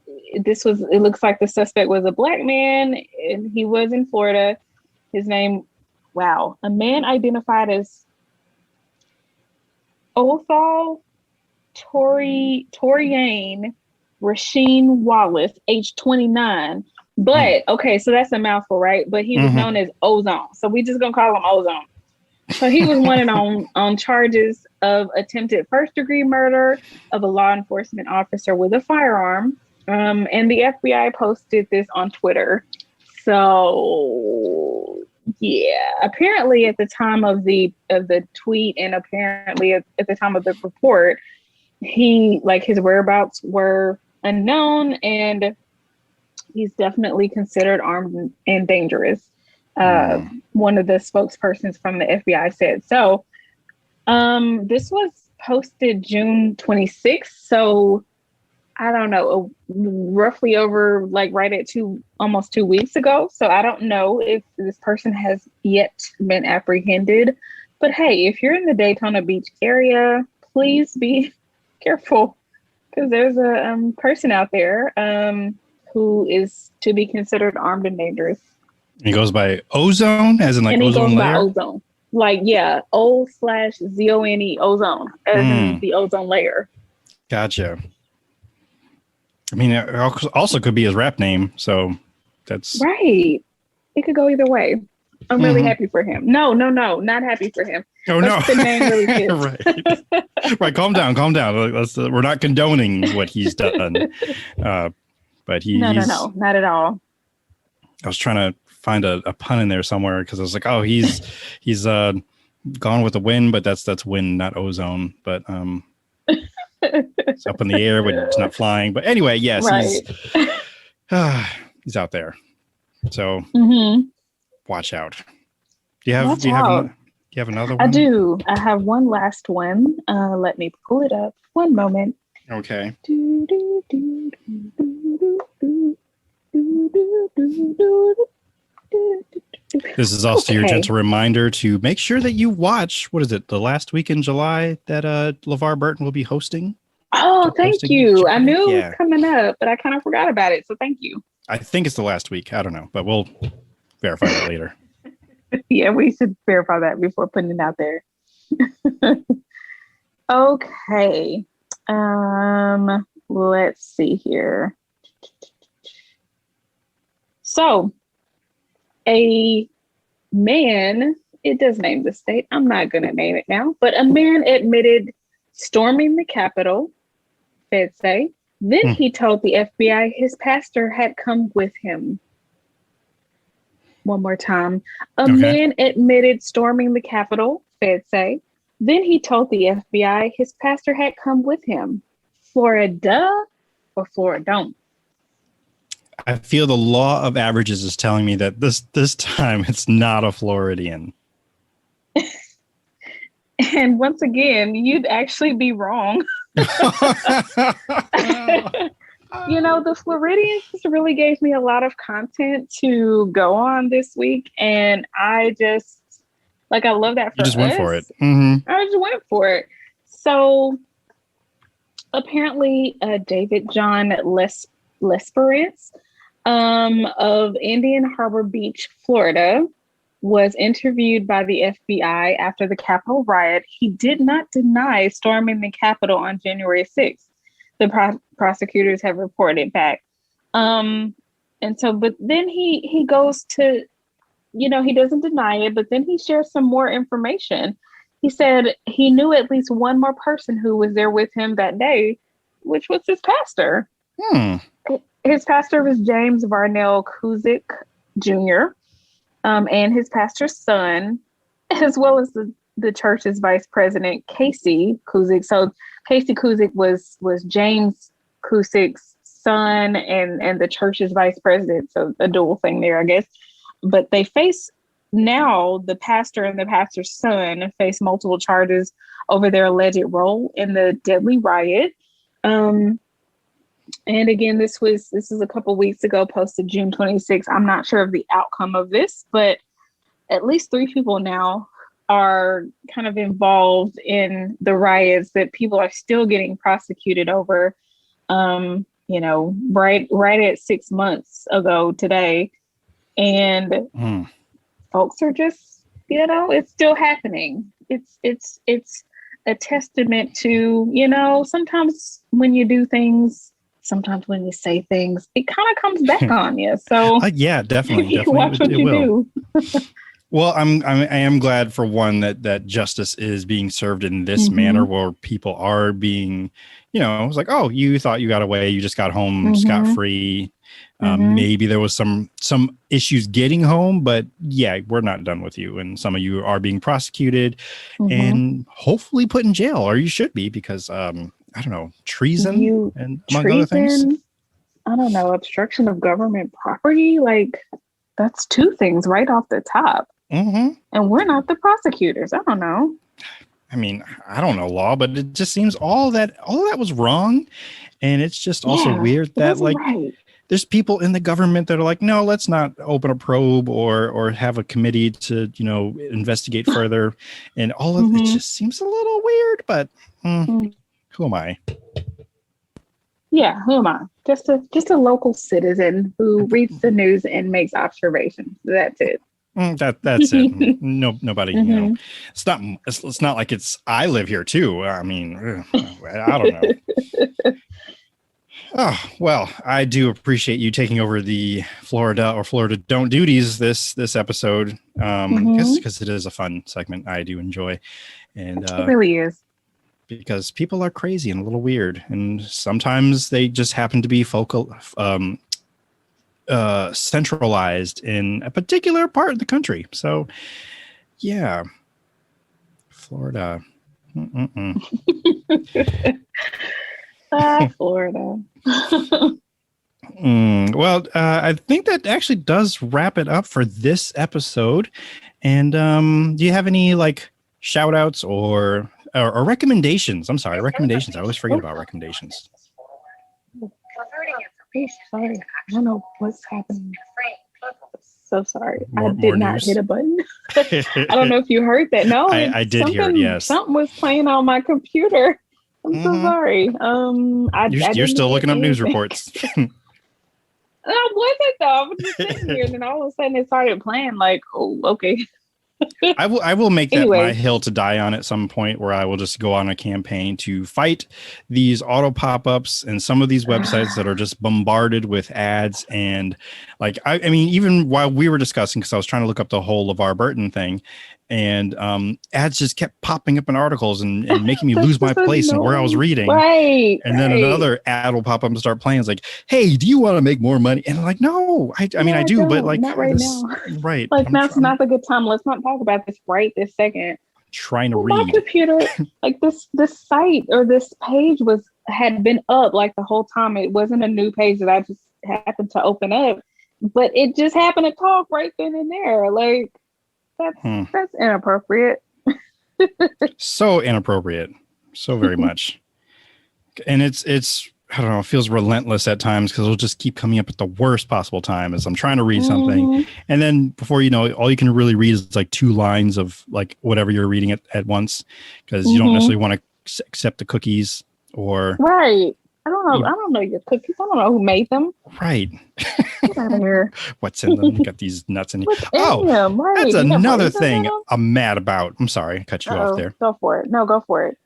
it looks like the suspect was a Black man and he was in Florida. His name, a man identified as Othal Toriane Rasheen Wallace, age 29. But okay, so that's a mouthful, right? But he was known as Ozone. So we just gonna call him Ozone. So he was wanted on charges of attempted first-degree murder of a law enforcement officer with a firearm. And the FBI posted this on Twitter. So yeah, apparently at the time of the tweet, and apparently at the time of the report, his whereabouts were unknown, and he's definitely considered armed and dangerous. One of the spokespersons from the FBI said. So this was posted June 26th. So I don't know, roughly over right at almost 2 weeks ago. So I don't know if this person has yet been apprehended. But hey, if you're in the Daytona Beach area, please be careful, because there's a person out there who is to be considered armed and dangerous. He goes by Ozone, as in and ozone layer? By ozone. O/ZONE, ozone, as in the ozone layer. Gotcha. I mean, it also could be his rap name, so that's... Right. It could go either way. I'm really happy for him. No, not happy for him. Oh, no. The name really fits. Right, calm down. We're not condoning what he's done. But he's... No, not at all. I was trying to find a pun in there somewhere, because I was like, oh, he's gone with the wind, but that's wind, not ozone. But it's up in the air, but it's not flying. But anyway, yes, right. He's out there. So watch out. Do you have another one? I do. I have one last one. Let me pull it up. One moment. Okay. This is also your gentle reminder to make sure that you watch, what is it, the last week in July that LeVar Burton will be hosting? Oh, thank you. I knew it was coming up, but I kind of forgot about it. So thank you. I think it's the last week. I don't know, but we'll verify that later. Yeah, we should verify that before putting it out there. Okay. Let's see here. So, a man, it does name the state. I'm not going to name it now, but a man admitted storming the Capitol, feds say. Then he told the FBI his pastor had come with him. One more time. A man admitted storming the Capitol, feds say. Then he told the FBI his pastor had come with him. Floriduh or Floridon't? I feel the law of averages is telling me that this time it's not a Floridian. And once again, you'd actually be wrong. The Floridians really gave me a lot of content to go on this week. And I just, I love that for us. You just went for it. I just went for it. So apparently, David John Lesperance of Indian Harbor Beach, Florida, was interviewed by the FBI after the Capitol riot. He did not deny storming the Capitol on January 6th. The prosecutors have reported back. But then he goes to, he doesn't deny it, but then he shares some more information. He said he knew at least one more person who was there with him that day, which was his pastor. His pastor was James Varnell Kuzik Jr. And his pastor's son, as well as the church's vice president, Casey Kuzik. So Casey Kuzik was James Kuzik's son and the church's vice president. So a dual thing there, I guess. But they face now, the pastor and the pastor's son face multiple charges over their alleged role in the deadly riot. And again, this is a couple weeks ago, posted June 26th. I'm not sure of the outcome of this, but at least 3 people now are kind of involved in the riots that people are still getting prosecuted over. Right at 6 months ago today. And folks are just, it's still happening. It's a testament to, sometimes when you do things, sometimes when you say things, it kind of comes back on you. So yeah, definitely. Watch what you do. Well, I am glad for one that justice is being served in this manner, where people are being, it's like, oh, you thought you got away, you just got home scot-free. Maybe there was some issues getting home, but yeah, we're not done with you, and some of you are being prosecuted and hopefully put in jail, or you should be, because I don't know, treason and among other things. I don't know, obstruction of government property, like that's 2 things right off the top. And we're not the prosecutors. I don't know. I mean, I don't know law, but it just seems all that was wrong. And it's just also weird that there's people in the government that are like, no, let's not open a probe or have a committee to, investigate further. And all of it just seems a little weird, but who am I? Yeah, who am I? Just a local citizen who reads the news and makes observations. That's it. That's it. No, nobody. It's not like I live here too. I mean, I don't know. Oh well, I do appreciate you taking over the Floriduh or Floridon't duties this episode, because it is a fun segment. I do enjoy, and it really is. Because people are crazy and a little weird, and sometimes they just happen to be centralized in a particular part of the country. So, yeah, Florida. Florida. Well, I think that actually does wrap it up for this episode. And do you have any shout outs or recommendations? I'm sorry, recommendations. I always forget about recommendations. Sorry, I don't know what's happening. So sorry. I did not hit a button. I don't know if you heard that. No, I did hear it. Yes, something was playing on my computer. I'm so sorry. You're still looking up news reports. I wasn't though. I was just sitting here, and then all of a sudden it started playing. Like, oh, okay. I will make that my hill to die on at some point, where I will just go on a campaign to fight these auto pop-ups and some of these websites that are just bombarded with ads. And I mean, even while we were discussing, because I was trying to look up the whole LeVar Burton thing, and ads just kept popping up in articles and making me lose my place and where I was reading. Right. And then another ad will pop up and start playing. It's like, hey, do you want to make more money? And I'm like, no, I mean, I do, but not right now. Right. That's not a good time. Let's not talk about this right this second. Trying to read. My computer, this site or this page had been up the whole time. It wasn't a new page that I just happened to open up, but it just happened to talk right then and there. That's inappropriate. So inappropriate. So very much. And it's I don't know, it feels relentless at times, because it'll just keep coming up at the worst possible time as I'm trying to read something. And then before you know it, all you can really read is 2 lines of whatever you're reading at once, because you don't necessarily want to accept the cookies or right. I don't know your cookies. I don't know who made them. Right. Get out of here. What's in them? You got these nuts in here. Right. That's another thing I'm mad about. I'm sorry, I cut you off there. Go for it. No, go for it.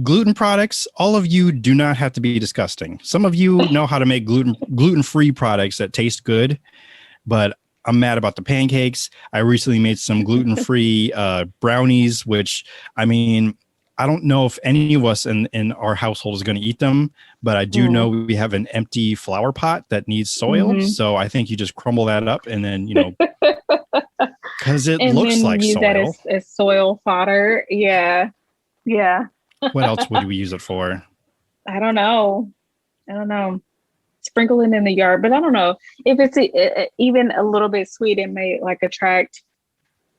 Gluten products, all of you do not have to be disgusting. Some of you know how to make gluten-free products that taste good, but I'm mad about the pancakes. I recently made some gluten-free brownies, which, I mean, I don't know if any of us in our household is going to eat them, but I do know we have an empty flower pot that needs soil. So I think you just crumble that up and then, because it and looks then like use soil. that as soil fodder. Yeah. What else would we use it for? I don't know. Sprinkle it in the yard, but I don't know if it's even a little bit sweet. It may like attract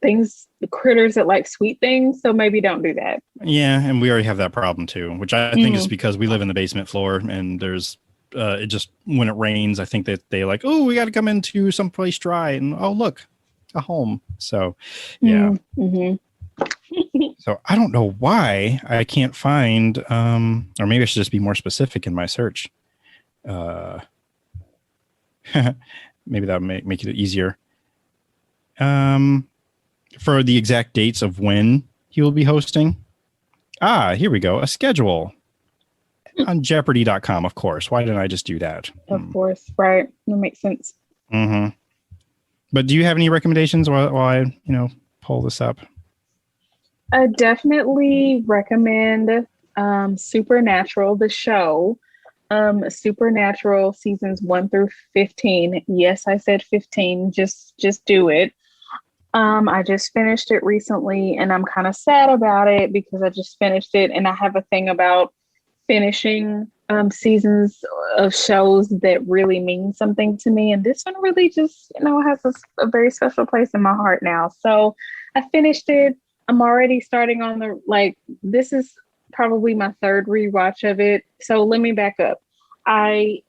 the critters that like sweet things. So maybe don't do that. Yeah, and we already have that problem too, which I think is because we live in the basement floor, and there's it just when it rains, I think that they like, oh, we got to come into someplace dry, and oh look, a home. So yeah. So I don't know why I can't find, or maybe I should just be more specific in my search. Maybe that would make it easier. For the exact dates of when he will be hosting. Here we go. A schedule on jeopardy.com, of course. Why didn't I just do that? Of course, right. That makes sense. But do you have any recommendations while I, pull this up? I definitely recommend Supernatural, the show. Supernatural seasons 1 through 15. Yes, I said 15. Just do it. I just finished it recently, and I'm kind of sad about it because I just finished it, and I have a thing about finishing seasons of shows that really mean something to me, and this one really just has a very special place in my heart now. So I finished it. I'm already starting on this is probably my third rewatch of it. So let me back up. On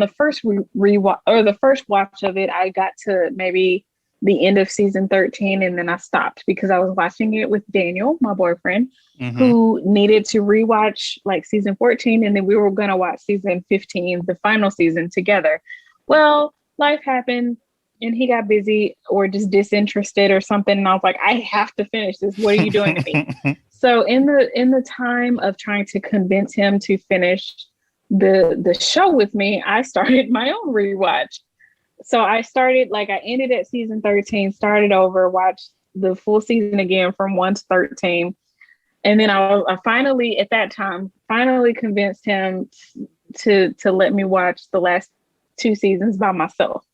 the first rewatch or the first watch of it, I got to maybe the end of season 13, and then I stopped because I was watching it with Daniel, my boyfriend, who needed to rewatch like season 14, and then we were going to watch season 15, the final season, together. Well, life happened, and he got busy or just disinterested or something, and I was like, I have to finish this. What are you doing to me? So in the time of trying to convince him to finish the show with me, I started my own rewatch. So I ended at season 13, started over, watched the full season again from 1 to 13. And then I finally, at that time, convinced him to let me watch the last 2 seasons by myself.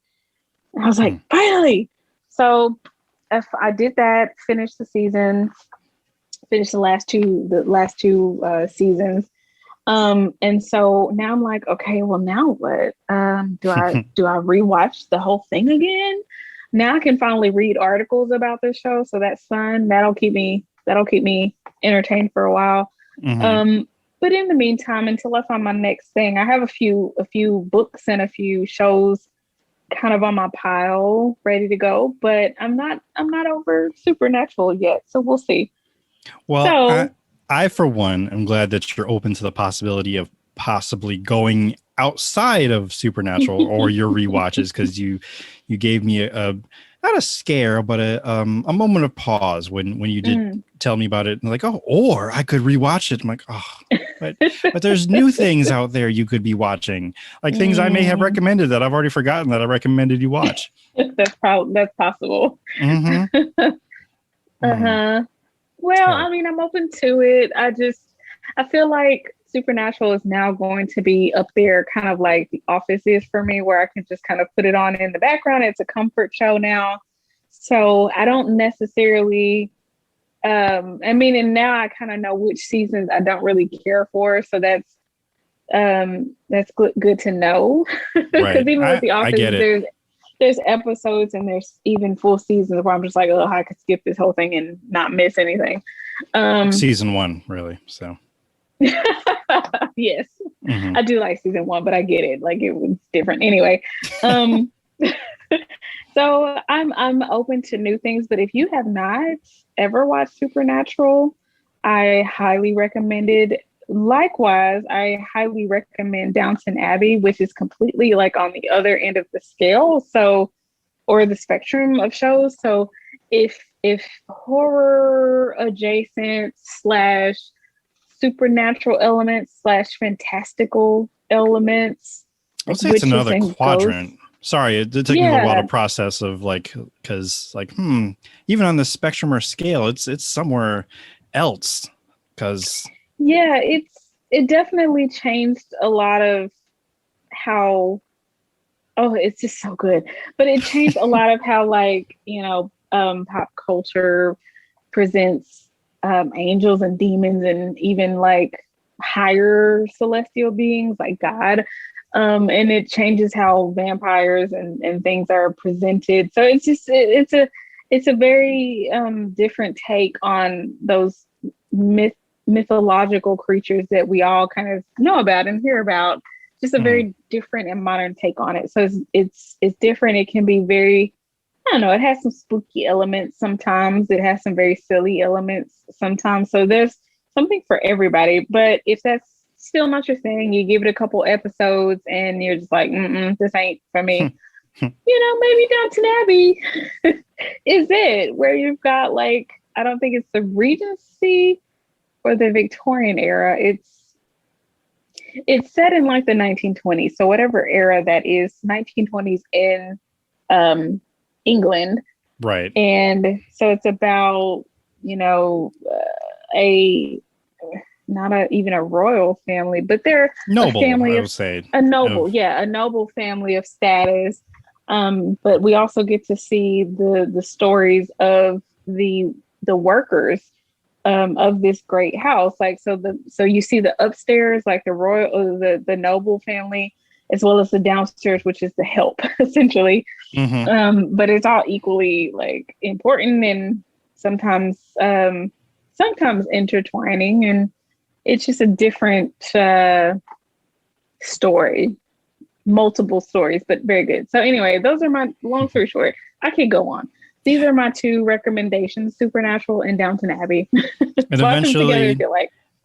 And I was like, finally. So if I did that, finished the season, finished the last two seasons. And so now I'm like, okay, well now what? Do I rewatch the whole thing again? Now I can finally read articles about this show, so that's fun. That'll keep me entertained for a while. But in the meantime, until I find my next thing, I have a few books and a few shows kind of on my pile ready to go, but I'm not over Supernatural yet, so we'll see. Well, I, for one, am glad that you're open to the possibility of possibly going outside of Supernatural or your rewatches, because you gave me a not a scare, but a moment of pause when you did tell me about it. And like, or I could rewatch it. I'm like, but there's new things out there you could be watching, like things I may have recommended that I've already forgotten that I recommended you watch. That's possible. Well, I mean, I'm open to it. I feel like Supernatural is now going to be up there, kind of like The Office is for me, where I can just kind of put it on in the background. It's a comfort show now. So I don't necessarily, and now I kind of know which seasons I don't really care for. So that's good to know. Because even with The Office, there's episodes and there's even full seasons where I'm just like, oh, I could skip this whole thing and not miss anything. Season 1, really. So yes, I do like season 1, but I get it. Like, it was different anyway. So I'm open to new things, but if you have not ever watched Supernatural, I highly recommend it. Likewise, I highly recommend Downton Abbey, which is completely like on the other end of the scale, or the spectrum of shows. So if horror adjacent / supernatural elements / fantastical elements, I'll say it's another quadrant. Sorry, it took me a little while to process of like, because like, even on the spectrum or scale, it's somewhere else. Because it definitely changed a lot of how. Oh, it's just so good. But it changed a lot of how, like, pop culture presents angels and demons and even like higher celestial beings like God. And it changes how vampires and things are presented. So it's a very different take on those mythological creatures that we all kind of know about and hear about. Just a very different and modern take on it. So it's different. It can be very, I don't know, it has some spooky elements sometimes. It has some very silly elements sometimes. So there's something for everybody. But if that's still not your thing, you give it a couple episodes and you're just like, this ain't for me. Maybe Downton Abbey is it, where you've got like, I don't think it's the Regency or the Victorian era. It's set in like the 1920s. So whatever era that is, 1920s in England. Right. And so it's about, even a royal family, but they're noble, a family a noble family of status. But we also get to see the stories of the workers of this great house. Like, so you see the upstairs, like the royal, the noble family, as well as the downstairs, which is the help essentially. But it's all equally like important and sometimes intertwining, and it's just a different story, multiple stories, but very good. So anyway, those are my long story short. I could go on. These are my two recommendations: Supernatural and Downton Abbey. And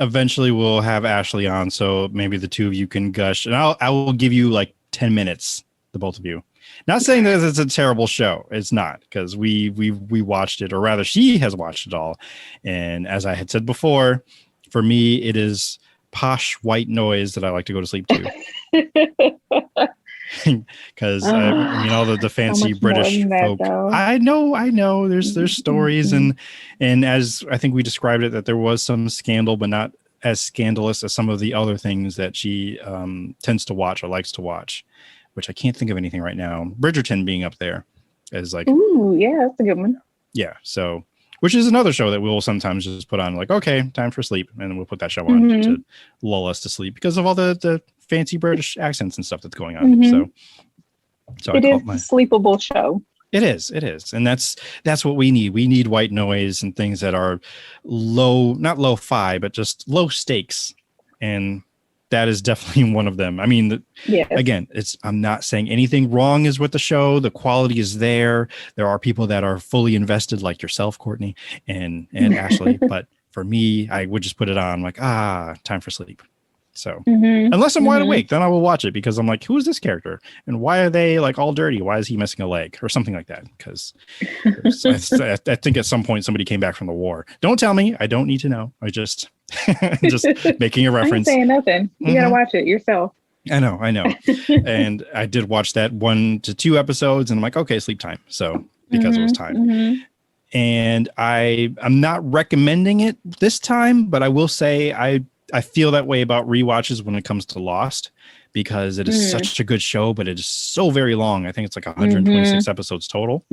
eventually we'll have Ashley on, so maybe the two of you can gush, and I will give you like 10 minutes, the both of you. Not saying that it's a terrible show. It's not, because we watched it, or rather she has watched it all. And as I had said before, for me, it is posh white noise that I like to go to sleep to. Because all the fancy British folk. I know there's stories and as I think we described it, that there was some scandal, but not as scandalous as some of the other things that she tends to watch or likes to watch, which I can't think of anything right now. Bridgerton being up there as like, ooh, yeah, that's a good one. Yeah, so which is another show that we'll sometimes just put on, like, okay, time for sleep, and then we'll put that show on to lull us to sleep because of all the fancy British accents and stuff that's going on. So it is a sleepable show. It is, and that's what we need. We need white noise and things that are low, not lo-fi, but just low stakes, and that is definitely one of them. I mean, again, I'm not saying anything wrong is with the show. The quality is there. There are people that are fully invested, like yourself, Kortney, and Ashley. But for me, I would just put it on, like, time for sleep. So unless I'm wide awake, then I will watch it, because I'm like, who is this character? And why are they like all dirty? Why is he missing a leg or something like that? Because I think at some point somebody came back from the war. Don't tell me. I don't need to know. I just making a reference. I ain't saying nothing. You got to watch it yourself. I know. And I did watch that 1 to 2 episodes, and I'm like, okay, sleep time. So because it was time. And I'm not recommending it this time, but I will say I feel that way about rewatches when it comes to Lost, because it is such a good show, but it is so very long. I think it's like 126 episodes total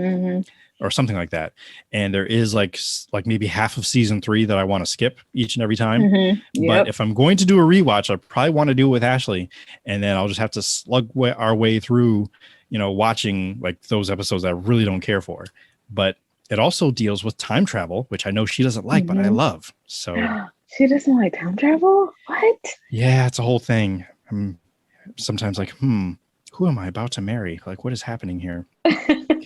or something like that. And there is like maybe half of season 3 that I want to skip each and every time. But if I'm going to do a rewatch, I probably want to do it with Ashley, and then I'll just have to slug our way through, watching like those episodes that I really don't care for. But it also deals with time travel, which I know she doesn't like, but I love. So she doesn't like time travel? What? Yeah, it's a whole thing. I'm sometimes like, who am I about to marry? Like, what is happening here?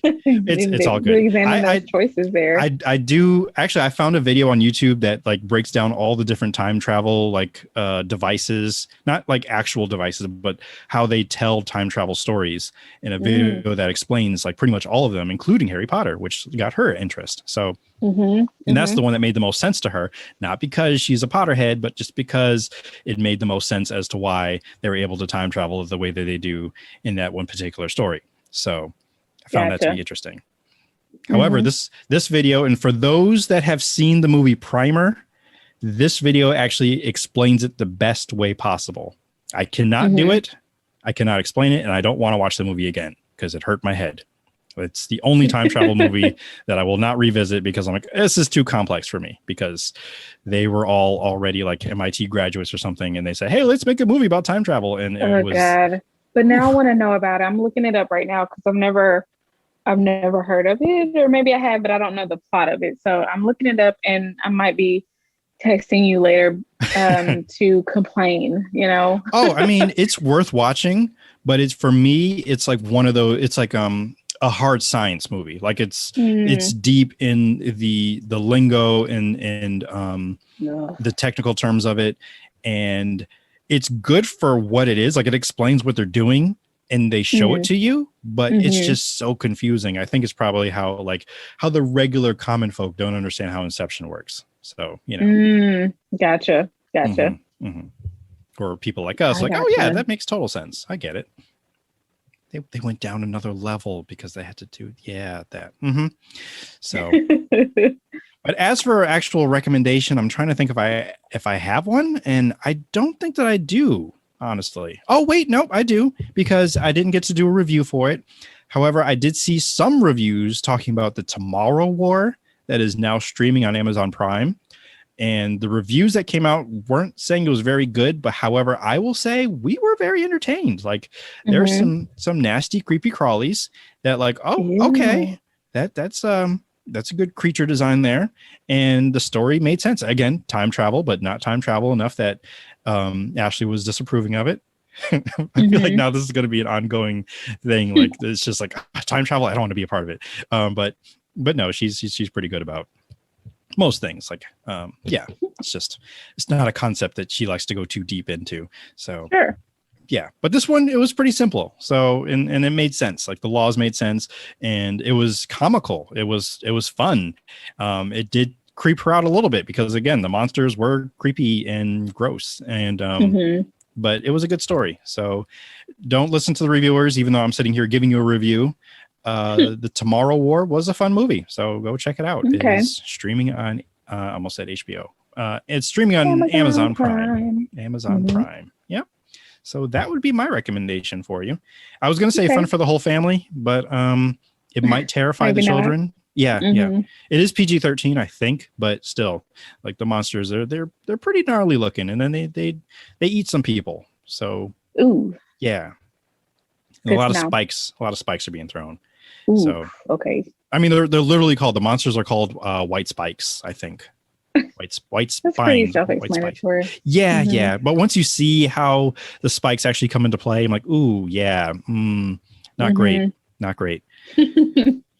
It's all good. Examine those choices there. I do actually. I found a video on YouTube that like breaks down all the different time travel like devices, not like actual devices, but how they tell time travel stories in a video that explains like pretty much all of them, including Harry Potter, which got her interest. So, and that's the one that made the most sense to her, not because she's a Potterhead, but just because it made the most sense as to why they were able to time travel the way that they do in that one particular story. So I found that to Gotcha. be interesting. However, this video, and for those that have seen the movie Primer, this video actually explains it the best way possible. I cannot do it. I cannot explain it, and I don't want to watch the movie again because it hurt my head. It's the only time travel movie that I will not revisit because I'm like, this is too complex for me, because they were all already like MIT graduates or something, and they say, hey, let's make a movie about time travel. And it was, God. But now I want to know about it. I'm looking it up right now because I've never heard of it, or maybe I have, but I don't know the plot of it. So I'm looking it up, and I might be texting you later to complain, you know? Oh, I mean, it's worth watching, but it's, for me, it's like one of those, it's like a hard science movie. Like it's deep in the lingo and the technical terms of it. And it's good for what it is. Like it explains what they're doing and they show it to you, but it's just so confusing. I think it's probably how the regular common folk don't understand how Inception works. So, you know, Gotcha. Or people like us, like, oh yeah, that makes total sense. I get it. They went down another level because they had to do that. So, but as for actual recommendation, I'm trying to think if I have one, and I don't think that I do, honestly. Oh wait, nope, I do, because I didn't get to do a review for it. However, I did see some reviews talking about the Tomorrow War that is now streaming on Amazon Prime. And the reviews that came out weren't saying it was very good, but however, I will say we were very entertained. Like there's some nasty, creepy crawlies that like, okay, that's a good creature design there, and the story made sense. Again, time travel, but not time travel enough that Ashley was disapproving of it. I feel like now this is going to be an ongoing thing. Like it's just like time travel. I don't want to be a part of it. But no, she's pretty good about most things. Like it's not a concept that she likes to go too deep into. So yeah, but this one, it was pretty simple. So and it made sense. Like the laws made sense, and it was comical. It was fun. It did creep her out a little bit because again, the monsters were creepy and gross, and but it was a good story. So don't listen to the reviewers, even though I'm sitting here giving you a review. The Tomorrow War was a fun movie, so go check it out. It is streaming on I almost said HBO. It's streaming on Amazon Prime. Amazon Prime. Yep. So that would be my recommendation for you. I was going to say fun for the whole family, but it might terrify the children. Not. Yeah. It is PG-13, I think, but still, like the monsters, they're pretty gnarly looking, and then they eat some people. So yeah, a lot of spikes. A lot of spikes are being thrown. Ooh, so okay. I mean, they're literally called, the monsters are called white spikes, I think. White spine. That's pretty self-explanatory. Yeah, yeah. But once you see how the spikes actually come into play, I'm like, ooh, yeah, not great, not great.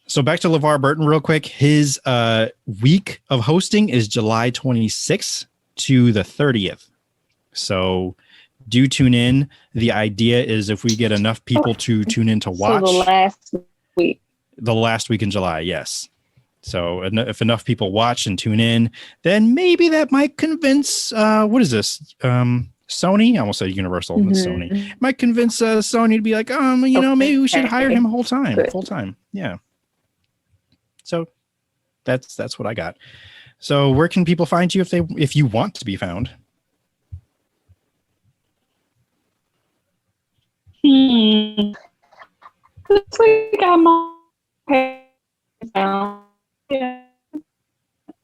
So back to LeVar Burton real quick. His week of hosting is July 26th to the 30th. So do tune in. The idea is if we get enough people to tune in to watch. So the last week in July, yes. So if enough people watch and tune in, then maybe that might convince, what is this? Sony? I almost said Universal, but Sony. It might convince Sony to be like, maybe we should hire him full time. Yeah. So that's what I got. So where can people find you if you want to be found? Looks like I'm on now. Yeah.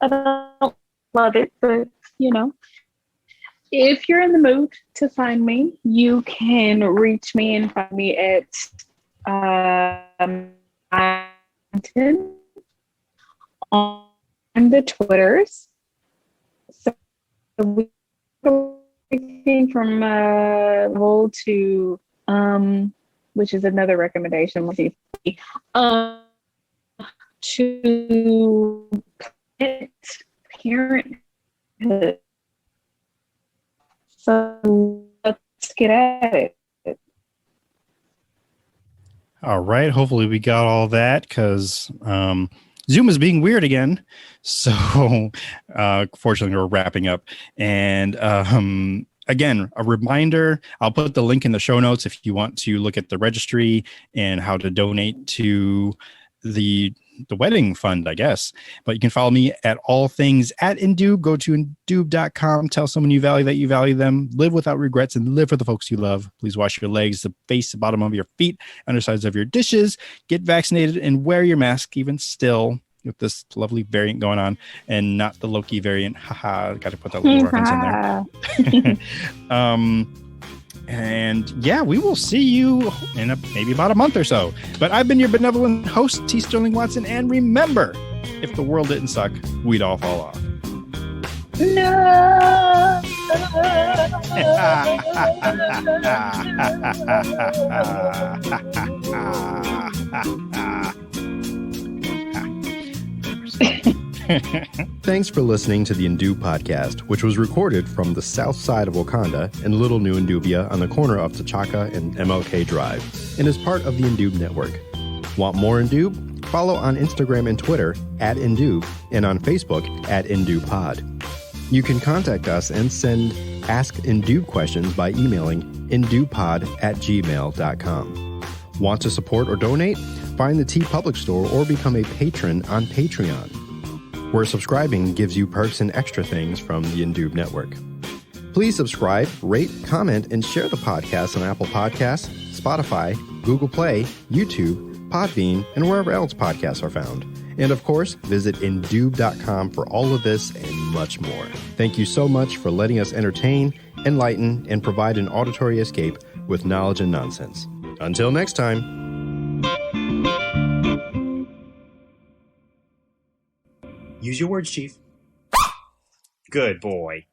I don't love it, but if you're in the mood to find me, you can reach me and find me at on the Twitters. So we everything from level to which is another recommendation. Let's see. To parenthood. So let's get at it. All right. Hopefully we got all that, because Zoom is being weird again. So fortunately we're wrapping up. And again, a reminder, I'll put the link in the show notes if you want to look at the registry and how to donate to the wedding fund, I guess. But you can follow me at all things at Indoob. Go to Indoob.com. Tell someone you value them. Live without regrets and live for the folks you love. Please wash your legs, the face, the bottom of your feet, undersides of your dishes. Get vaccinated and wear your mask even still with this lovely variant going on and not the Loki variant. Haha, got to put that little reference in there. And yeah, we will see you in maybe about a month or so. But I've been your benevolent host, T. Sterling Watson. And remember, if the world didn't suck, we'd all fall off. No. Thanks for listening to the Indoob podcast, which was recorded from the south side of Wakanda in Little New Indubia on the corner of T'Chaka and MLK Drive, and is part of the Indoob network. Want more Indoob? Follow on Instagram and Twitter at Indoob and on Facebook at IndoobPod. You can contact us and send Ask Indoob questions by emailing indoobpod@gmail.com. Want to support or donate? Find the T Public Store or become a patron on Patreon, where subscribing gives you perks and extra things from the Indoob network. Please subscribe, rate, comment, and share the podcast on Apple Podcasts, Spotify, Google Play, YouTube, Podbean, and wherever else podcasts are found. And of course, visit Indoob.com for all of this and much more. Thank you so much for letting us entertain, enlighten, and provide an auditory escape with knowledge and nonsense. Until next time. Use your words, Chief. Good boy.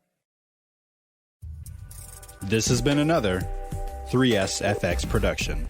This has been another 3SFX production.